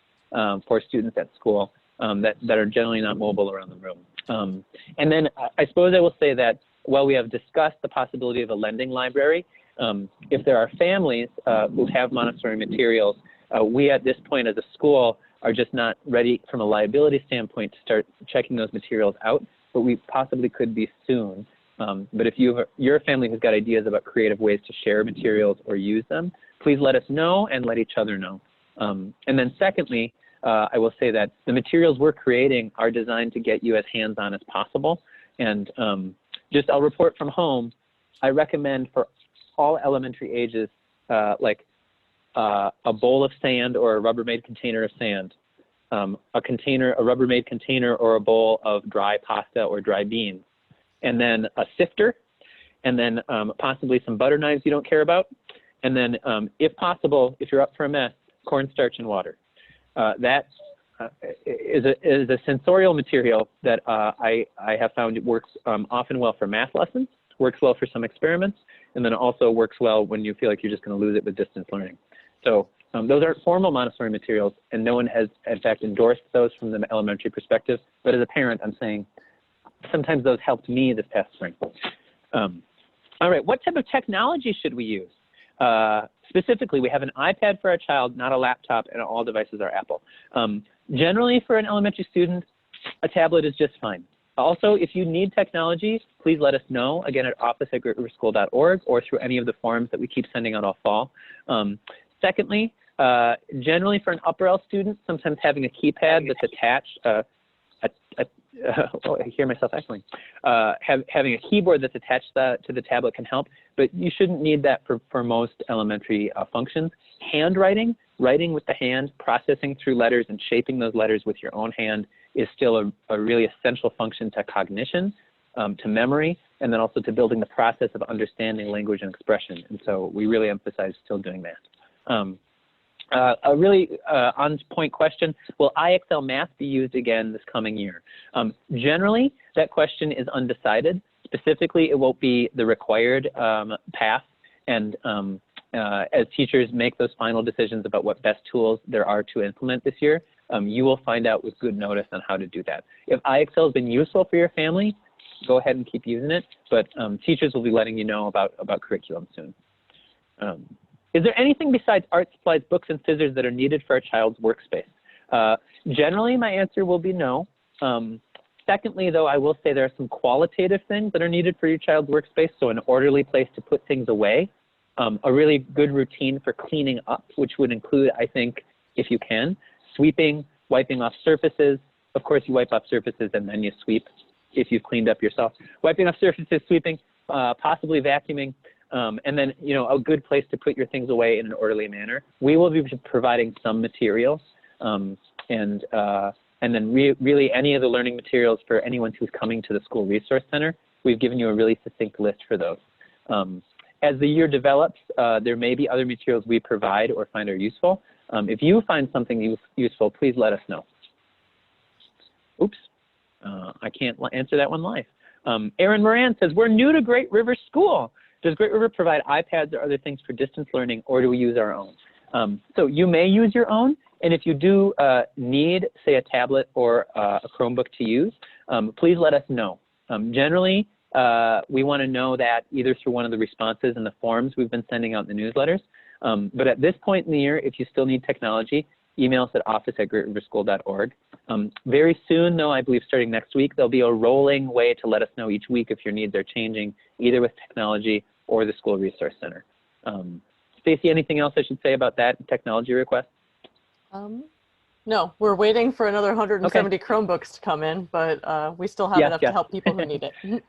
for students at school that are generally not mobile around the room. And then I suppose I will say that while we have discussed the possibility of a lending library, if there are families who have Montessori materials, we at this point as a school are just not ready from a liability standpoint to start checking those materials out, but we possibly could be soon. But if you're a family who's got ideas about creative ways to share materials or use them, please let us know and let each other know. And then secondly, I will say that the materials we're creating are designed to get you as hands-on as possible. And I'll report from home, I recommend for all elementary ages, like a bowl of sand or a Rubbermaid container of sand, a Rubbermaid container or a bowl of dry pasta or dry beans, and then a sifter, and then possibly some butter knives you don't care about, and then if possible, if you're up for a mess, cornstarch and water. That is a sensorial material that I have found it works often well for math lessons, works well for some experiments, and then also works well when you feel like you're just going to lose it with distance learning. So those aren't formal Montessori materials, and no one has, in fact, endorsed those from the elementary perspective. But as a parent, I'm saying sometimes those helped me this past spring. All right, what type of technology should we use? Specifically, we have an iPad for our child, not a laptop, and all devices are Apple. Generally, for an elementary student, a tablet is just fine. Also, if you need technology, please let us know, again, at office@greatriverschool.org or through any of the forms that we keep sending out all fall. Secondly, generally for an upper L student, sometimes having a keypad that's attached, oh, I hear myself echoing. Having a keyboard that's attached to the tablet can help, but you shouldn't need that for most elementary functions. Handwriting, writing with the hand, processing through letters and shaping those letters with your own hand is still a really essential function to cognition, to memory, and then also to building the process of understanding language and expression. And so we really emphasize still doing that. A really on-point question, will IXL Math be used again this coming year? Generally, that question is undecided. Specifically, it won't be the required path, and as teachers make those final decisions about what best tools there are to implement this year, you will find out with good notice on how to do that. If IXL has been useful for your family, go ahead and keep using it, but teachers will be letting you know about curriculum soon. Is there anything besides art supplies, books, and scissors that are needed for a child's workspace? Generally, my answer will be no. Secondly, though, I will say there are some qualitative things that are needed for your child's workspace, so an orderly place to put things away, a really good routine for cleaning up, which would include, I think, if you can, sweeping, wiping off surfaces. Of course, you wipe off surfaces and then you sweep if you've cleaned up yourself. Wiping off surfaces, sweeping, possibly vacuuming, and then, a good place to put your things away in an orderly manner. We will be providing some materials, and then really any of the learning materials for anyone who's coming to the School Resource Center. We've given you a really succinct list for those. As the year develops, there may be other materials we provide or find are useful. If you find something useful, please let us know. Oops, I can't answer that one live. Aaron Moran says, we're new to Great River School. Does Great River provide iPads or other things for distance learning, or do we use our own? So you may use your own. And if you do need, say, a tablet or a Chromebook to use, please let us know. Generally, we want to know that either through one of the responses in the forms we've been sending out in the newsletters. But at this point in the year, if you still need technology, email us at office@greatriverschool.org. Very soon, though, I believe starting next week, there'll be a rolling way to let us know each week if your needs are changing, either with technology or the School Resource Center. Stacy, anything else I should say about that technology request? No, we're waiting for another 170 Chromebooks to come in, but we still have enough to help people who need it.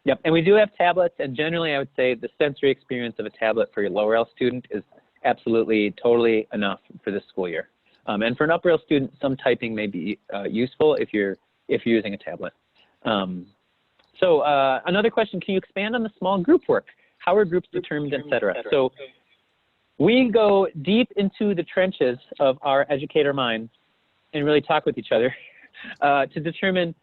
Yep. And we do have tablets, and generally I would say the sensory experience of a tablet for your lower L student is absolutely, totally enough for this school year. And for an upper L student, some typing may be useful if you're using a tablet. So another question, can you expand on the small group work? How are groups determined, et cetera? So we go deep into the trenches of our educator minds and really talk with each other to determine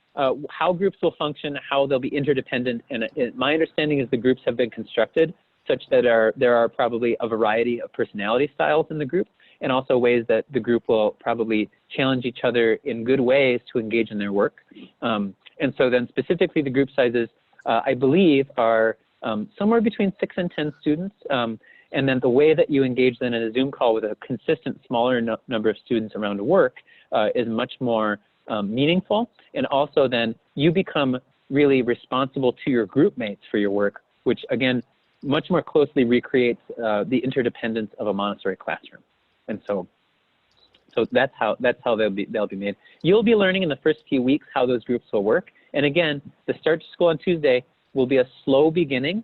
how groups will function, how they'll be interdependent. And my understanding is the groups have been constructed such that there are probably a variety of personality styles in the group, and also ways that the group will probably challenge each other in good ways to engage in their work. And so then specifically the group sizes, I believe, are somewhere between 6 and 10 students. And then the way that you engage them in a Zoom call with a consistent smaller number of students around work is much more meaningful. And also then you become really responsible to your group mates for your work, which again, much more closely recreates the interdependence of a Montessori classroom. And so that's how they'll be made. You'll be learning in the first few weeks how those groups will work. And again, the start to school on Tuesday will be a slow beginning.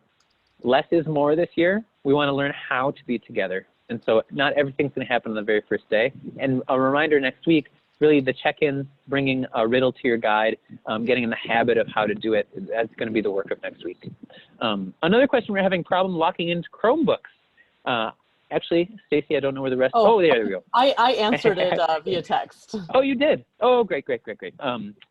Less is more this year. We want to learn how to be together. And so not everything's going to happen on the very first day. And a reminder next week, really the check-ins, bringing a riddle to your guide, getting in the habit of how to do it, that's going to be the work of next week. Another question, we're having problem locking into Chromebooks. Actually, Stacy, I don't know where the rest. Oh, there we go. I answered it via text. Oh, you did? Oh, great.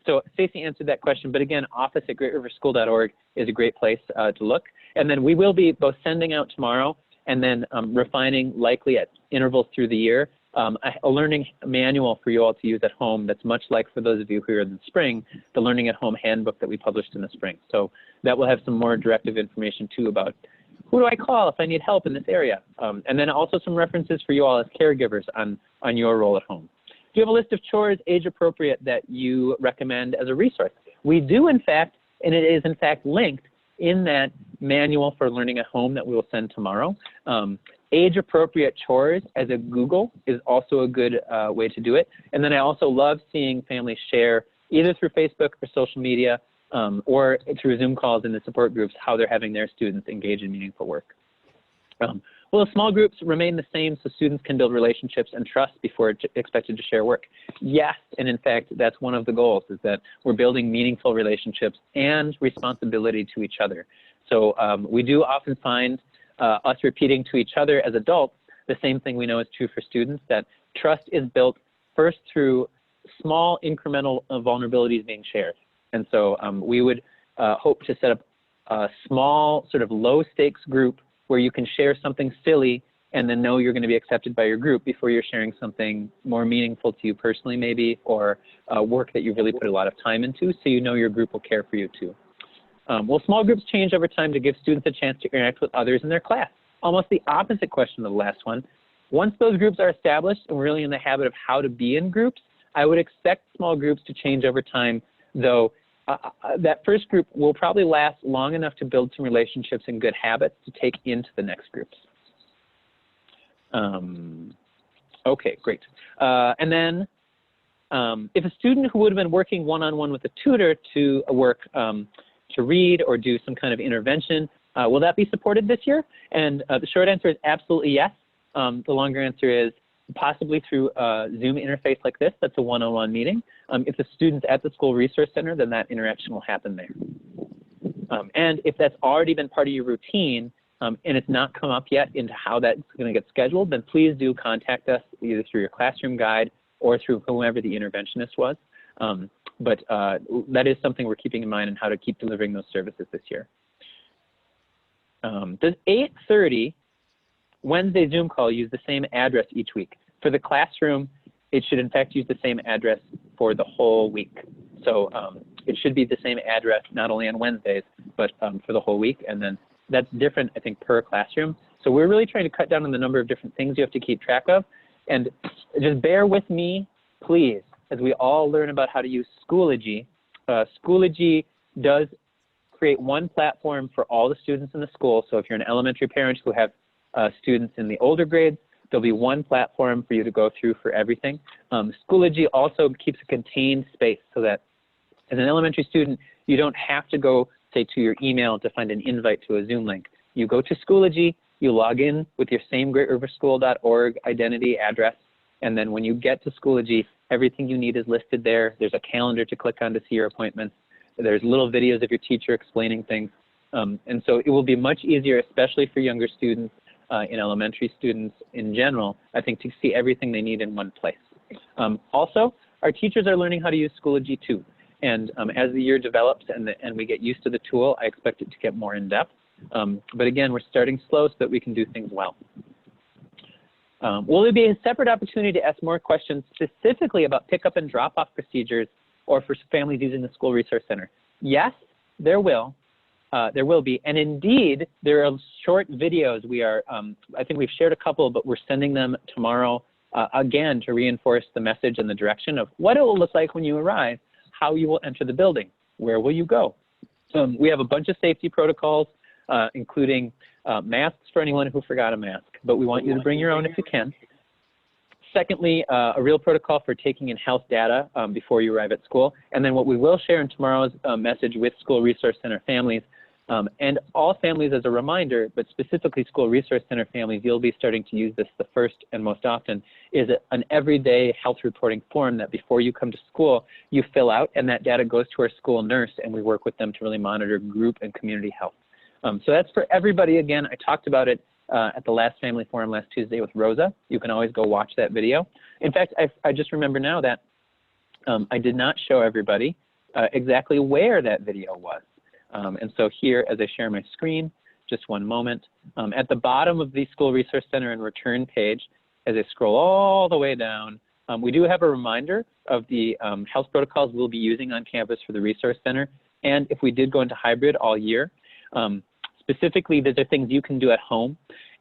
So Stacy answered that question, but again, office@greatriverschool.org is a great place to look. And then we will be both sending out tomorrow and then refining, likely at intervals through the year, a learning manual for you all to use at home that's much like, for those of you who are in the spring, the Learning at Home handbook that we published in the spring. So that will have some more directive information too about who do I call if I need help in this area? And then also some references for you all as caregivers on your role at home. Do you have a list of chores age appropriate that you recommend as a resource? We do, in fact, and it is in fact linked in that manual for learning at home that we will send tomorrow. Age appropriate chores as a Google is also a good way to do it. And then I also love seeing families share either through Facebook or social media or through Zoom calls in the support groups, how they're having their students engage in meaningful work. Will the small groups remain the same so students can build relationships and trust before expected to share work? Yes, and in fact, that's one of the goals, is that we're building meaningful relationships and responsibility to each other. So we do often find us repeating to each other as adults the same thing we know is true for students, that trust is built first through small incremental vulnerabilities being shared. And so we would hope to set up a small sort of low stakes group where you can share something silly and then know you're going to be accepted by your group before you're sharing something more meaningful to you personally maybe, or work that you've really put a lot of time into, so you know your group will care for you too. Will small groups change over time to give students a chance to interact with others in their class? Almost the opposite question of the last one. Once those groups are established and we're really in the habit of how to be in groups, I would expect small groups to change over time, though that first group will probably last long enough to build some relationships and good habits to take into the next groups. Okay, great. And then if a student who would have been working one-on-one with a tutor to work to read or do some kind of intervention, will that be supported this year? And the short answer is absolutely yes. The longer answer is possibly through a Zoom interface like this, that's a one-on-one meeting. If the student's at the School Resource Center, then that interaction will happen there. And if that's already been part of your routine and it's not come up yet into how that's going to get scheduled, then please do contact us either through your classroom guide or through whomever the interventionist was. But that is something we're keeping in mind and how to keep delivering those services this year. Does 8:30 Wednesday Zoom call use the same address each week? For the classroom, it should in fact use the same address for the whole week. So it should be the same address not only on Wednesdays, but for the whole week. And then that's different, I think, per classroom. So we're really trying to cut down on the number of different things you have to keep track of. And just bear with me, please, as we all learn about how to use Schoology. Schoology does create one platform for all the students in the school. So if you're an elementary parent who have students in the older grades, there'll be one platform for you to go through for everything. Schoology also keeps a contained space so that as an elementary student, you don't have to go, say, to your email to find an invite to a Zoom link. You go to Schoology, you log in with your same greatriverschool.org identity address, and then when you get to Schoology, everything you need is listed there. There's a calendar to click on to see your appointments. There's little videos of your teacher explaining things. And so it will be much easier, especially for younger students, in elementary students in general, I think, to see everything they need in one place. Also, our teachers are learning how to use Schoology too. And as the year develops and we get used to the tool, I expect it to get more in depth. But again, we're starting slow so that we can do things well. Will there be a separate opportunity to ask more questions specifically about pickup and drop-off procedures or for families using the School Resource Center? Yes, there will. There will be. And indeed, there are short videos. We are, I think we've shared a couple, but we're sending them tomorrow again to reinforce the message and the direction of what it will look like when you arrive, how you will enter the building, where will you go. We have a bunch of safety protocols, including masks for anyone who forgot a mask, but we want you to bring your own if you can. Secondly, a real protocol for taking in health data before you arrive at school. And then what we will share in tomorrow's message with School Resource Center families, and all families as a reminder, but specifically School Resource Center families, you'll be starting to use this the first and most often, is an everyday health reporting form that before you come to school, you fill out, and that data goes to our school nurse, and we work with them to really monitor group and community health. So that's for everybody. Again, I talked about it at the last family forum last Tuesday with Rosa. You can always go watch that video. In fact, I just remember now that I did not show everybody exactly where that video was. And so here, as I share my screen, just one moment, at the bottom of the School Resource Center and Return page, as I scroll all the way down, we do have a reminder of the health protocols we'll be using on campus for the Resource Center. And if we did go into hybrid all year, specifically, these are things you can do at home.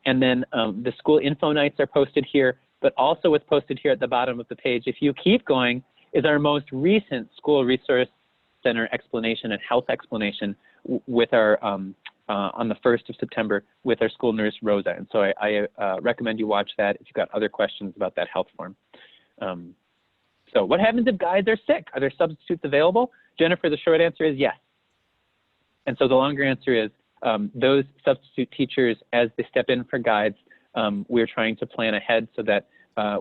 And then the school info nights are posted here, but also what's posted here at the bottom of the page, if you keep going, is our most recent School Resource Center explanation and health explanation with our, on the 1st of September with our school nurse, Rosa. And so I recommend you watch that if you've got other questions about that health form. So what happens if guides are sick? Are there substitutes available? Jennifer, the short answer is yes. And so the longer answer is those substitute teachers, as they step in for guides, we're trying to plan ahead so that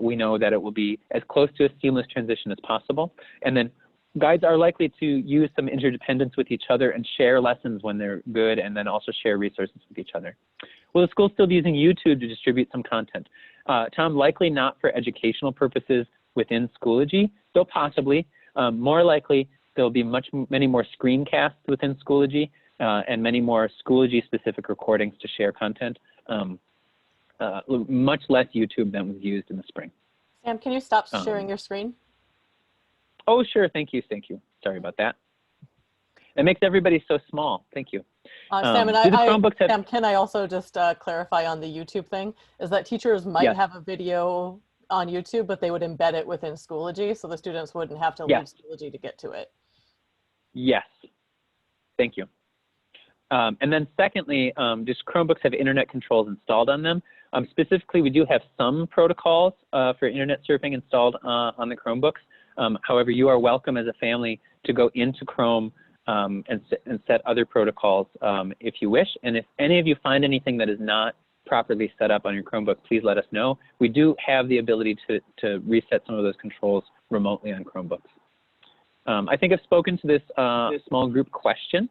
we know that it will be as close to a seamless transition as possible. And then guides are likely to use some interdependence with each other and share lessons when they're good, and then also share resources with each other. Will the school still be using YouTube to distribute some content? Tom, likely not for educational purposes within Schoology, though possibly. More likely, there'll be many more screencasts within Schoology and many more Schoology-specific recordings to share content. Much less YouTube than was used in the spring. Sam, can you stop sharing your screen? Oh, sure. Thank you. Thank you. Sorry about that. It makes everybody so small. Thank you. Sam, and Sam, can I also just clarify on the YouTube thing? Is that teachers might have a video on YouTube, but they would embed it within Schoology, so the students wouldn't have to leave Schoology to get to it. Yes. Thank you. And then secondly, just Chromebooks have internet controls installed on them. Specifically, we do have some protocols for internet surfing installed on the Chromebooks. However, you are welcome as a family to go into Chrome and set other protocols if you wish. And if any of you find anything that is not properly set up on your Chromebook, please let us know. We do have the ability to reset some of those controls remotely on Chromebooks. I think I've spoken to this small group question.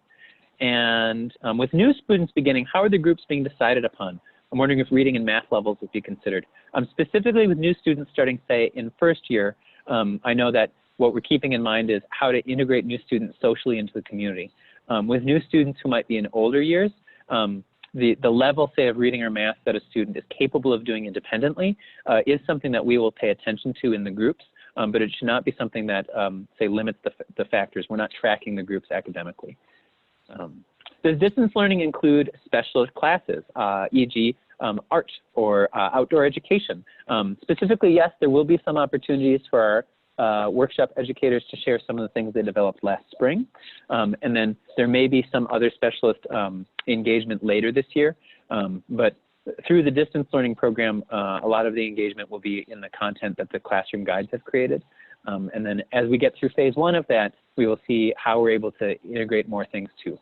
And with new students beginning, how are the groups being decided upon? I'm wondering if reading and math levels would be considered. Specifically with new students starting, say, in first year, I know that what we're keeping in mind is how to integrate new students socially into the community. With new students who might be in older years, the level, say, of reading or math that a student is capable of doing independently is something that we will pay attention to in the groups, but it should not be something that, say, limits the factors. We're not tracking the groups academically. Does distance learning include specialist classes, e.g., art or outdoor education? Specifically, yes, there will be some opportunities for our workshop educators to share some of the things they developed last spring. And then there may be some other specialist engagement later this year. But through the distance learning program, a lot of the engagement will be in the content that the classroom guides have created. And then as we get through phase 1 of that, we will see how we're able to integrate more things too.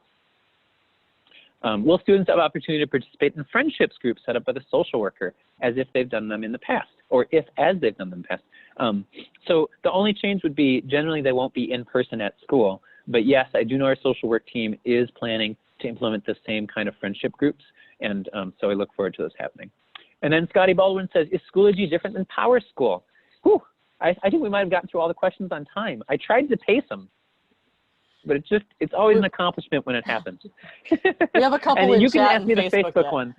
Will students have opportunity to participate in friendships groups set up by the social worker as if they've done them in the past, or as they've done them in the past? So the only change would be generally they won't be in person at school, but yes, I do know our social work team is planning to implement the same kind of friendship groups, and so I look forward to those happening. And then Scotty Baldwin says, is Schoology different than PowerSchool? Whew, I think we might have gotten through all the questions on time. I tried to pace them, but it's always an accomplishment when it happens. We have a couple and in you can chat ask me the Facebook one.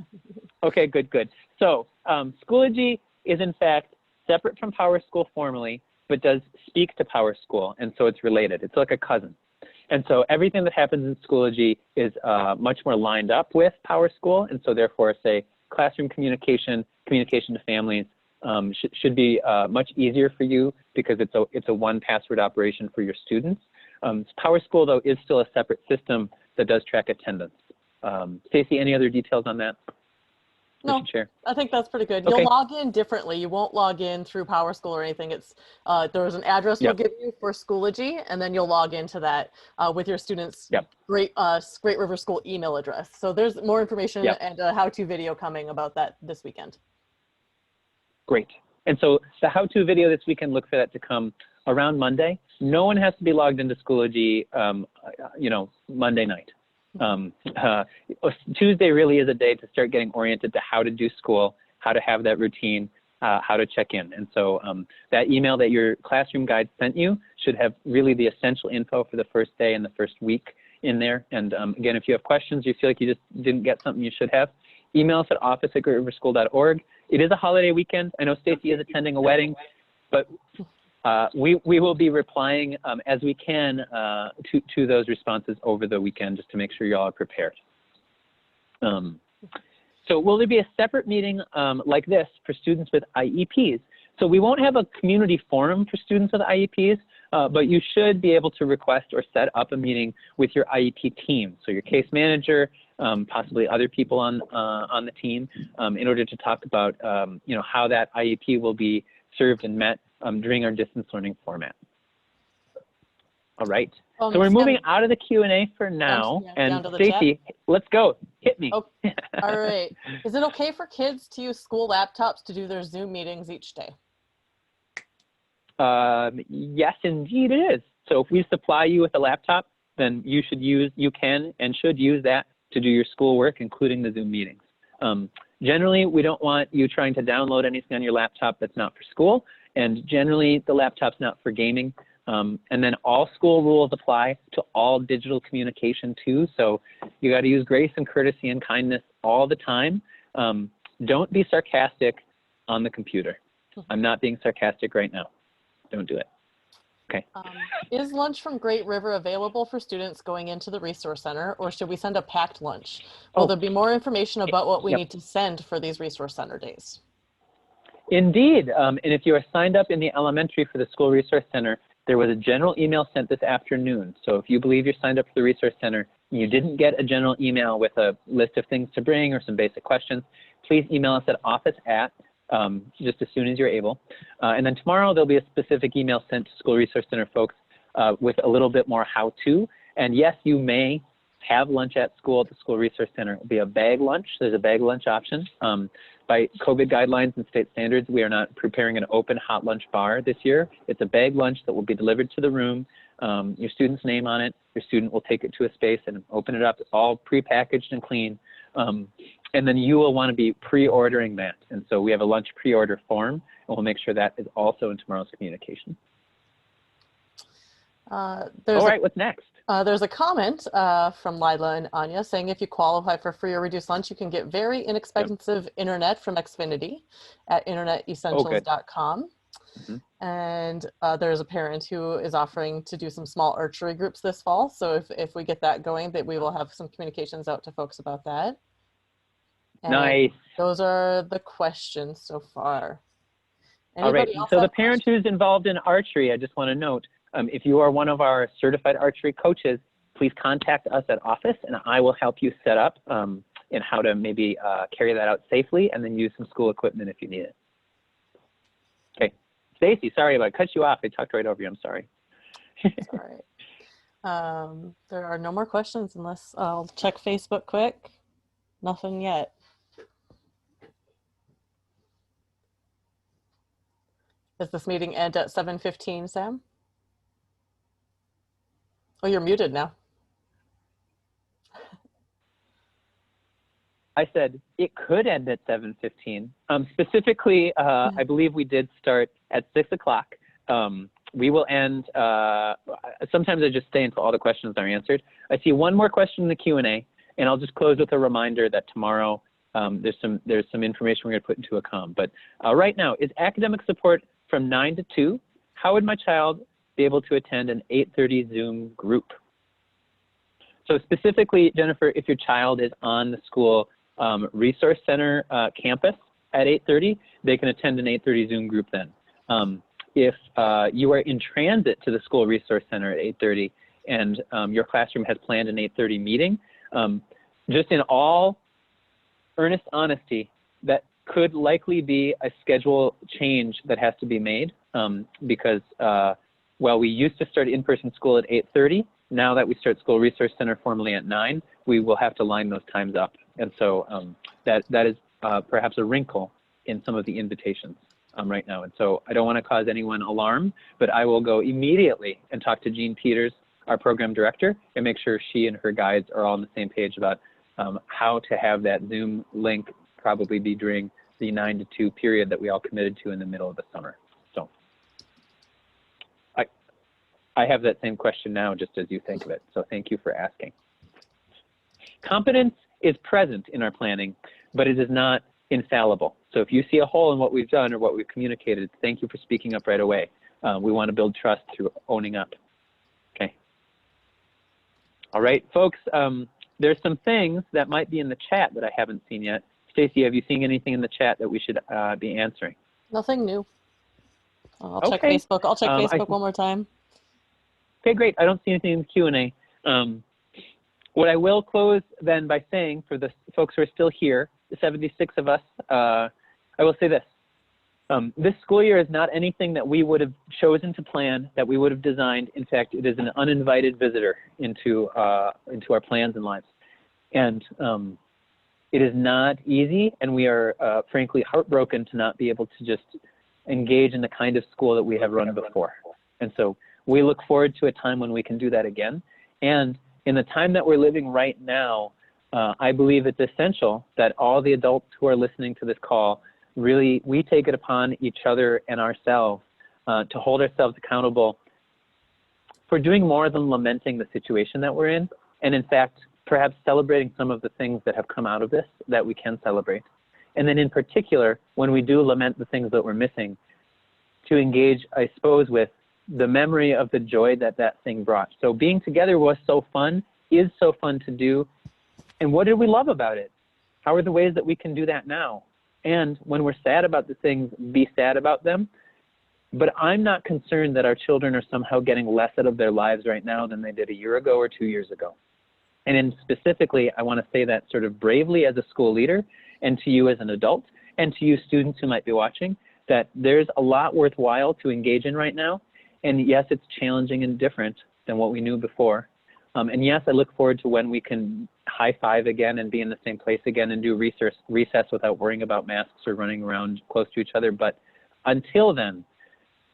Okay, good. So Schoology is in fact separate from PowerSchool formally, but does speak to PowerSchool, and so it's related. It's like a cousin. And so everything that happens in Schoology is much more lined up with PowerSchool, and so therefore, say, classroom communication to families should be much easier for you because it's a one password operation for your students. PowerSchool, though, is still a separate system that does track attendance. Stacy, any other details on that? No, I think that's pretty good. Okay. You'll log in differently. You won't log in through PowerSchool or anything. It's there's an address we'll give you for Schoology, and then you'll log into that with your students' Great River School email address. So there's more information and a how-to video coming about that this weekend. Great. And so the how-to video this weekend, look for that to come around Monday. No one has to be logged into Schoology, Monday night. Tuesday really is a day to start getting oriented to how to do school, how to have that routine, how to check in. And so that email that your classroom guide sent you should have really the essential info for the first day and the first week in there. And again, if you have questions, you feel like you just didn't get something you should have, email us at office@greatriverschool.org. It is a holiday weekend. I know Stacy is attending a wedding, but we will be replying as we can to those responses over the weekend just to make sure you all are prepared. So will there be a separate meeting like this for students with IEPs? So we won't have a community forum for students with IEPs, but you should be able to request or set up a meeting with your IEP team. So your case manager, possibly other people on the team in order to talk about how that IEP will be served and met during our distance learning format. All right, so we're moving out of the Q&A for now, and Stacy, let's go, hit me. Okay. All right, is it okay for kids to use school laptops to do their Zoom meetings each day? Yes, indeed it is. So if we supply you with a laptop, then you can and should use that to do your schoolwork, including the Zoom meetings. Generally, we don't want you trying to download anything on your laptop that's not for school. And generally, the laptop's not for gaming. And then all school rules apply to all digital communication too. So you got to use grace and courtesy and kindness all the time. Don't be sarcastic on the computer. I'm not being sarcastic right now. Don't do it. Okay. Is lunch from Great River available for students going into the Resource Center, or should we send a packed lunch? Will there be more information about what we need to send for these Resource Center days? Indeed, and if you are signed up in the elementary for the School Resource Center, there was a general email sent this afternoon. So if you believe you're signed up for the Resource Center and you didn't get a general email with a list of things to bring or some basic questions, please email us at office@ just as soon as you're able. And then tomorrow there'll be a specific email sent to School Resource Center folks with a little bit more how-to. And yes, you may have lunch at school at the School Resource Center. It'll be a bag lunch. There's a bag lunch option. By COVID guidelines and state standards, we are not preparing an open hot lunch bar this year. It's a bag lunch that will be delivered to the room, your student's name on it. Your student will take it to a space and open it up. It's all prepackaged and clean. And then you will want to be pre-ordering that. And so we have a lunch pre-order form, and we'll make sure that is also in tomorrow's communication. All right, what's next? There's a comment from Lila and Anya saying if you qualify for free or reduced lunch, you can get very inexpensive internet from Xfinity at internetessentials.com. And there's a parent who is offering to do some small archery groups this fall. So if we get that going, that we will have some communications out to folks about that. And nice. Those are the questions so far. All right. So the parent who's involved in archery, I just want to note, if you are one of our certified archery coaches, please contact us at office and I will help you set up in how to maybe carry that out safely and then use some school equipment if you need it. Okay. Stacy, sorry about cut you off. I talked right over you. I'm sorry. All right. There are no more questions unless I'll check Facebook quick. Nothing yet. Does this meeting end at 7:15, Sam? Oh, you're muted now. I said it could end at 7:15. Specifically, I believe we did start at 6 o'clock. We will end, sometimes I just stay until all the questions are answered. I see one more question in the Q&A, and I'll just close with a reminder that tomorrow there's some information we're going to put into a comm. But right now, is academic support from 9 to 2? How would my child be able to attend an 8:30 Zoom group? So specifically, Jennifer, if your child is on the school Resource Center campus at 8:30, they can attend an 8:30 Zoom group then. If you are in transit to the school Resource Center at 8:30 and your classroom has planned an 8:30 meeting, just in all earnest honesty, that could likely be a schedule change that has to be made because while we used to start in-person school at 8:30, now that we start School Resource Center formally at 9, we will have to line those times up. And so that is perhaps a wrinkle in some of the invitations right now. And so I don't want to cause anyone alarm, but I will go immediately and talk to Jean Peters, our program director, and make sure she and her guides are all on the same page about how to have that Zoom link probably be during the 9 to 2 period that we all committed to in the middle of the summer. So I have that same question now just as you think of it. So thank you for asking. Competence is present in our planning, but it is not infallible. So if you see a hole in what we've done or what we've communicated, thank you for speaking up right away. We want to build trust through owning up. Okay. All right, folks, there's some things that might be in the chat that I haven't seen yet. Stacy, have you seen anything in the chat that we should be answering? Nothing new. I'll check Facebook. I'll check Facebook one more time. Okay, great. I don't see anything in the Q&A. What I will close then by saying, for the folks who are still here, the 76 of us, I will say this. This school year is not anything that we would have chosen to plan, that we would have designed. In fact, it is an uninvited visitor into our plans and lives. And it is not easy, and we are frankly heartbroken to not be able to just engage in the kind of school that we have run before. And so we look forward to a time when we can do that again. And in the time that we're living right now, I believe it's essential that all the adults who are listening to this call, really, we take it upon each other and ourselves to hold ourselves accountable for doing more than lamenting the situation that we're in. And in fact, perhaps celebrating some of the things that have come out of this that we can celebrate. And then in particular, when we do lament the things that we're missing, to engage, I suppose, with the memory of the joy that that thing brought. So being together was so fun, is so fun to do. And what did we love about it? How are the ways that we can do that now? And when we're sad about the things, be sad about them. But I'm not concerned that our children are somehow getting less out of their lives right now than they did a year ago or 2 years ago. And then specifically, I want to say that sort of bravely as a school leader, and to you as an adult, and to you students who might be watching, that there's a lot worthwhile to engage in right now. And yes, it's challenging and different than what we knew before. And yes, I look forward to when we can high five again and be in the same place again and do recess without worrying about masks or running around close to each other. But until then,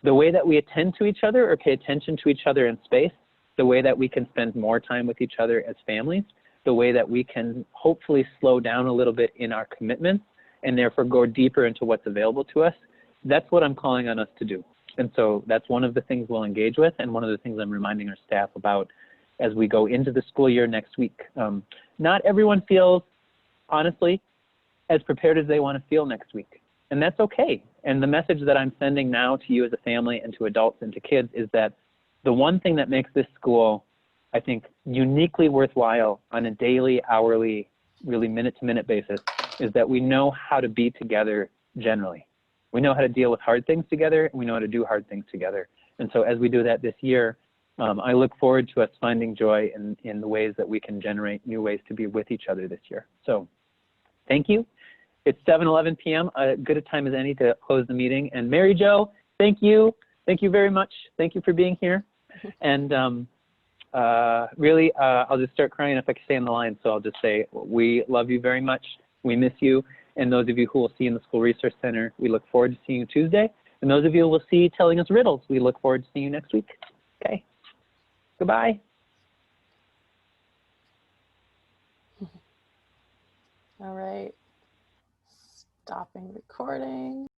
the way that we attend to each other or pay attention to each other in space, the way that we can spend more time with each other as families, the way that we can hopefully slow down a little bit in our commitments and therefore go deeper into what's available to us, that's what I'm calling on us to do. And so that's one of the things we'll engage with, and one of the things I'm reminding our staff about as we go into the school year next week. Not everyone feels, honestly, as prepared as they want to feel next week. And that's okay. And the message that I'm sending now to you as a family and to adults and to kids is that the one thing that makes this school, I think, uniquely worthwhile on a daily, hourly, really minute-to-minute basis is that we know how to be together generally. We know how to deal with hard things together, and we know how to do hard things together. And so as we do that this year, I look forward to us finding joy in the ways that we can generate new ways to be with each other this year. So thank you. It's 7:11 p.m., good a time as any to close the meeting. And Mary Jo, thank you. Thank you very much. Thank you for being here. And really, I'll just start crying if I can stay on the line. So I'll just say, we love you very much. We miss you. And those of you who will see in the School Resource Center, we look forward to seeing you Tuesday. And those of you who will see telling us riddles, we look forward to seeing you next week. Okay. Goodbye. All right. Stopping recording.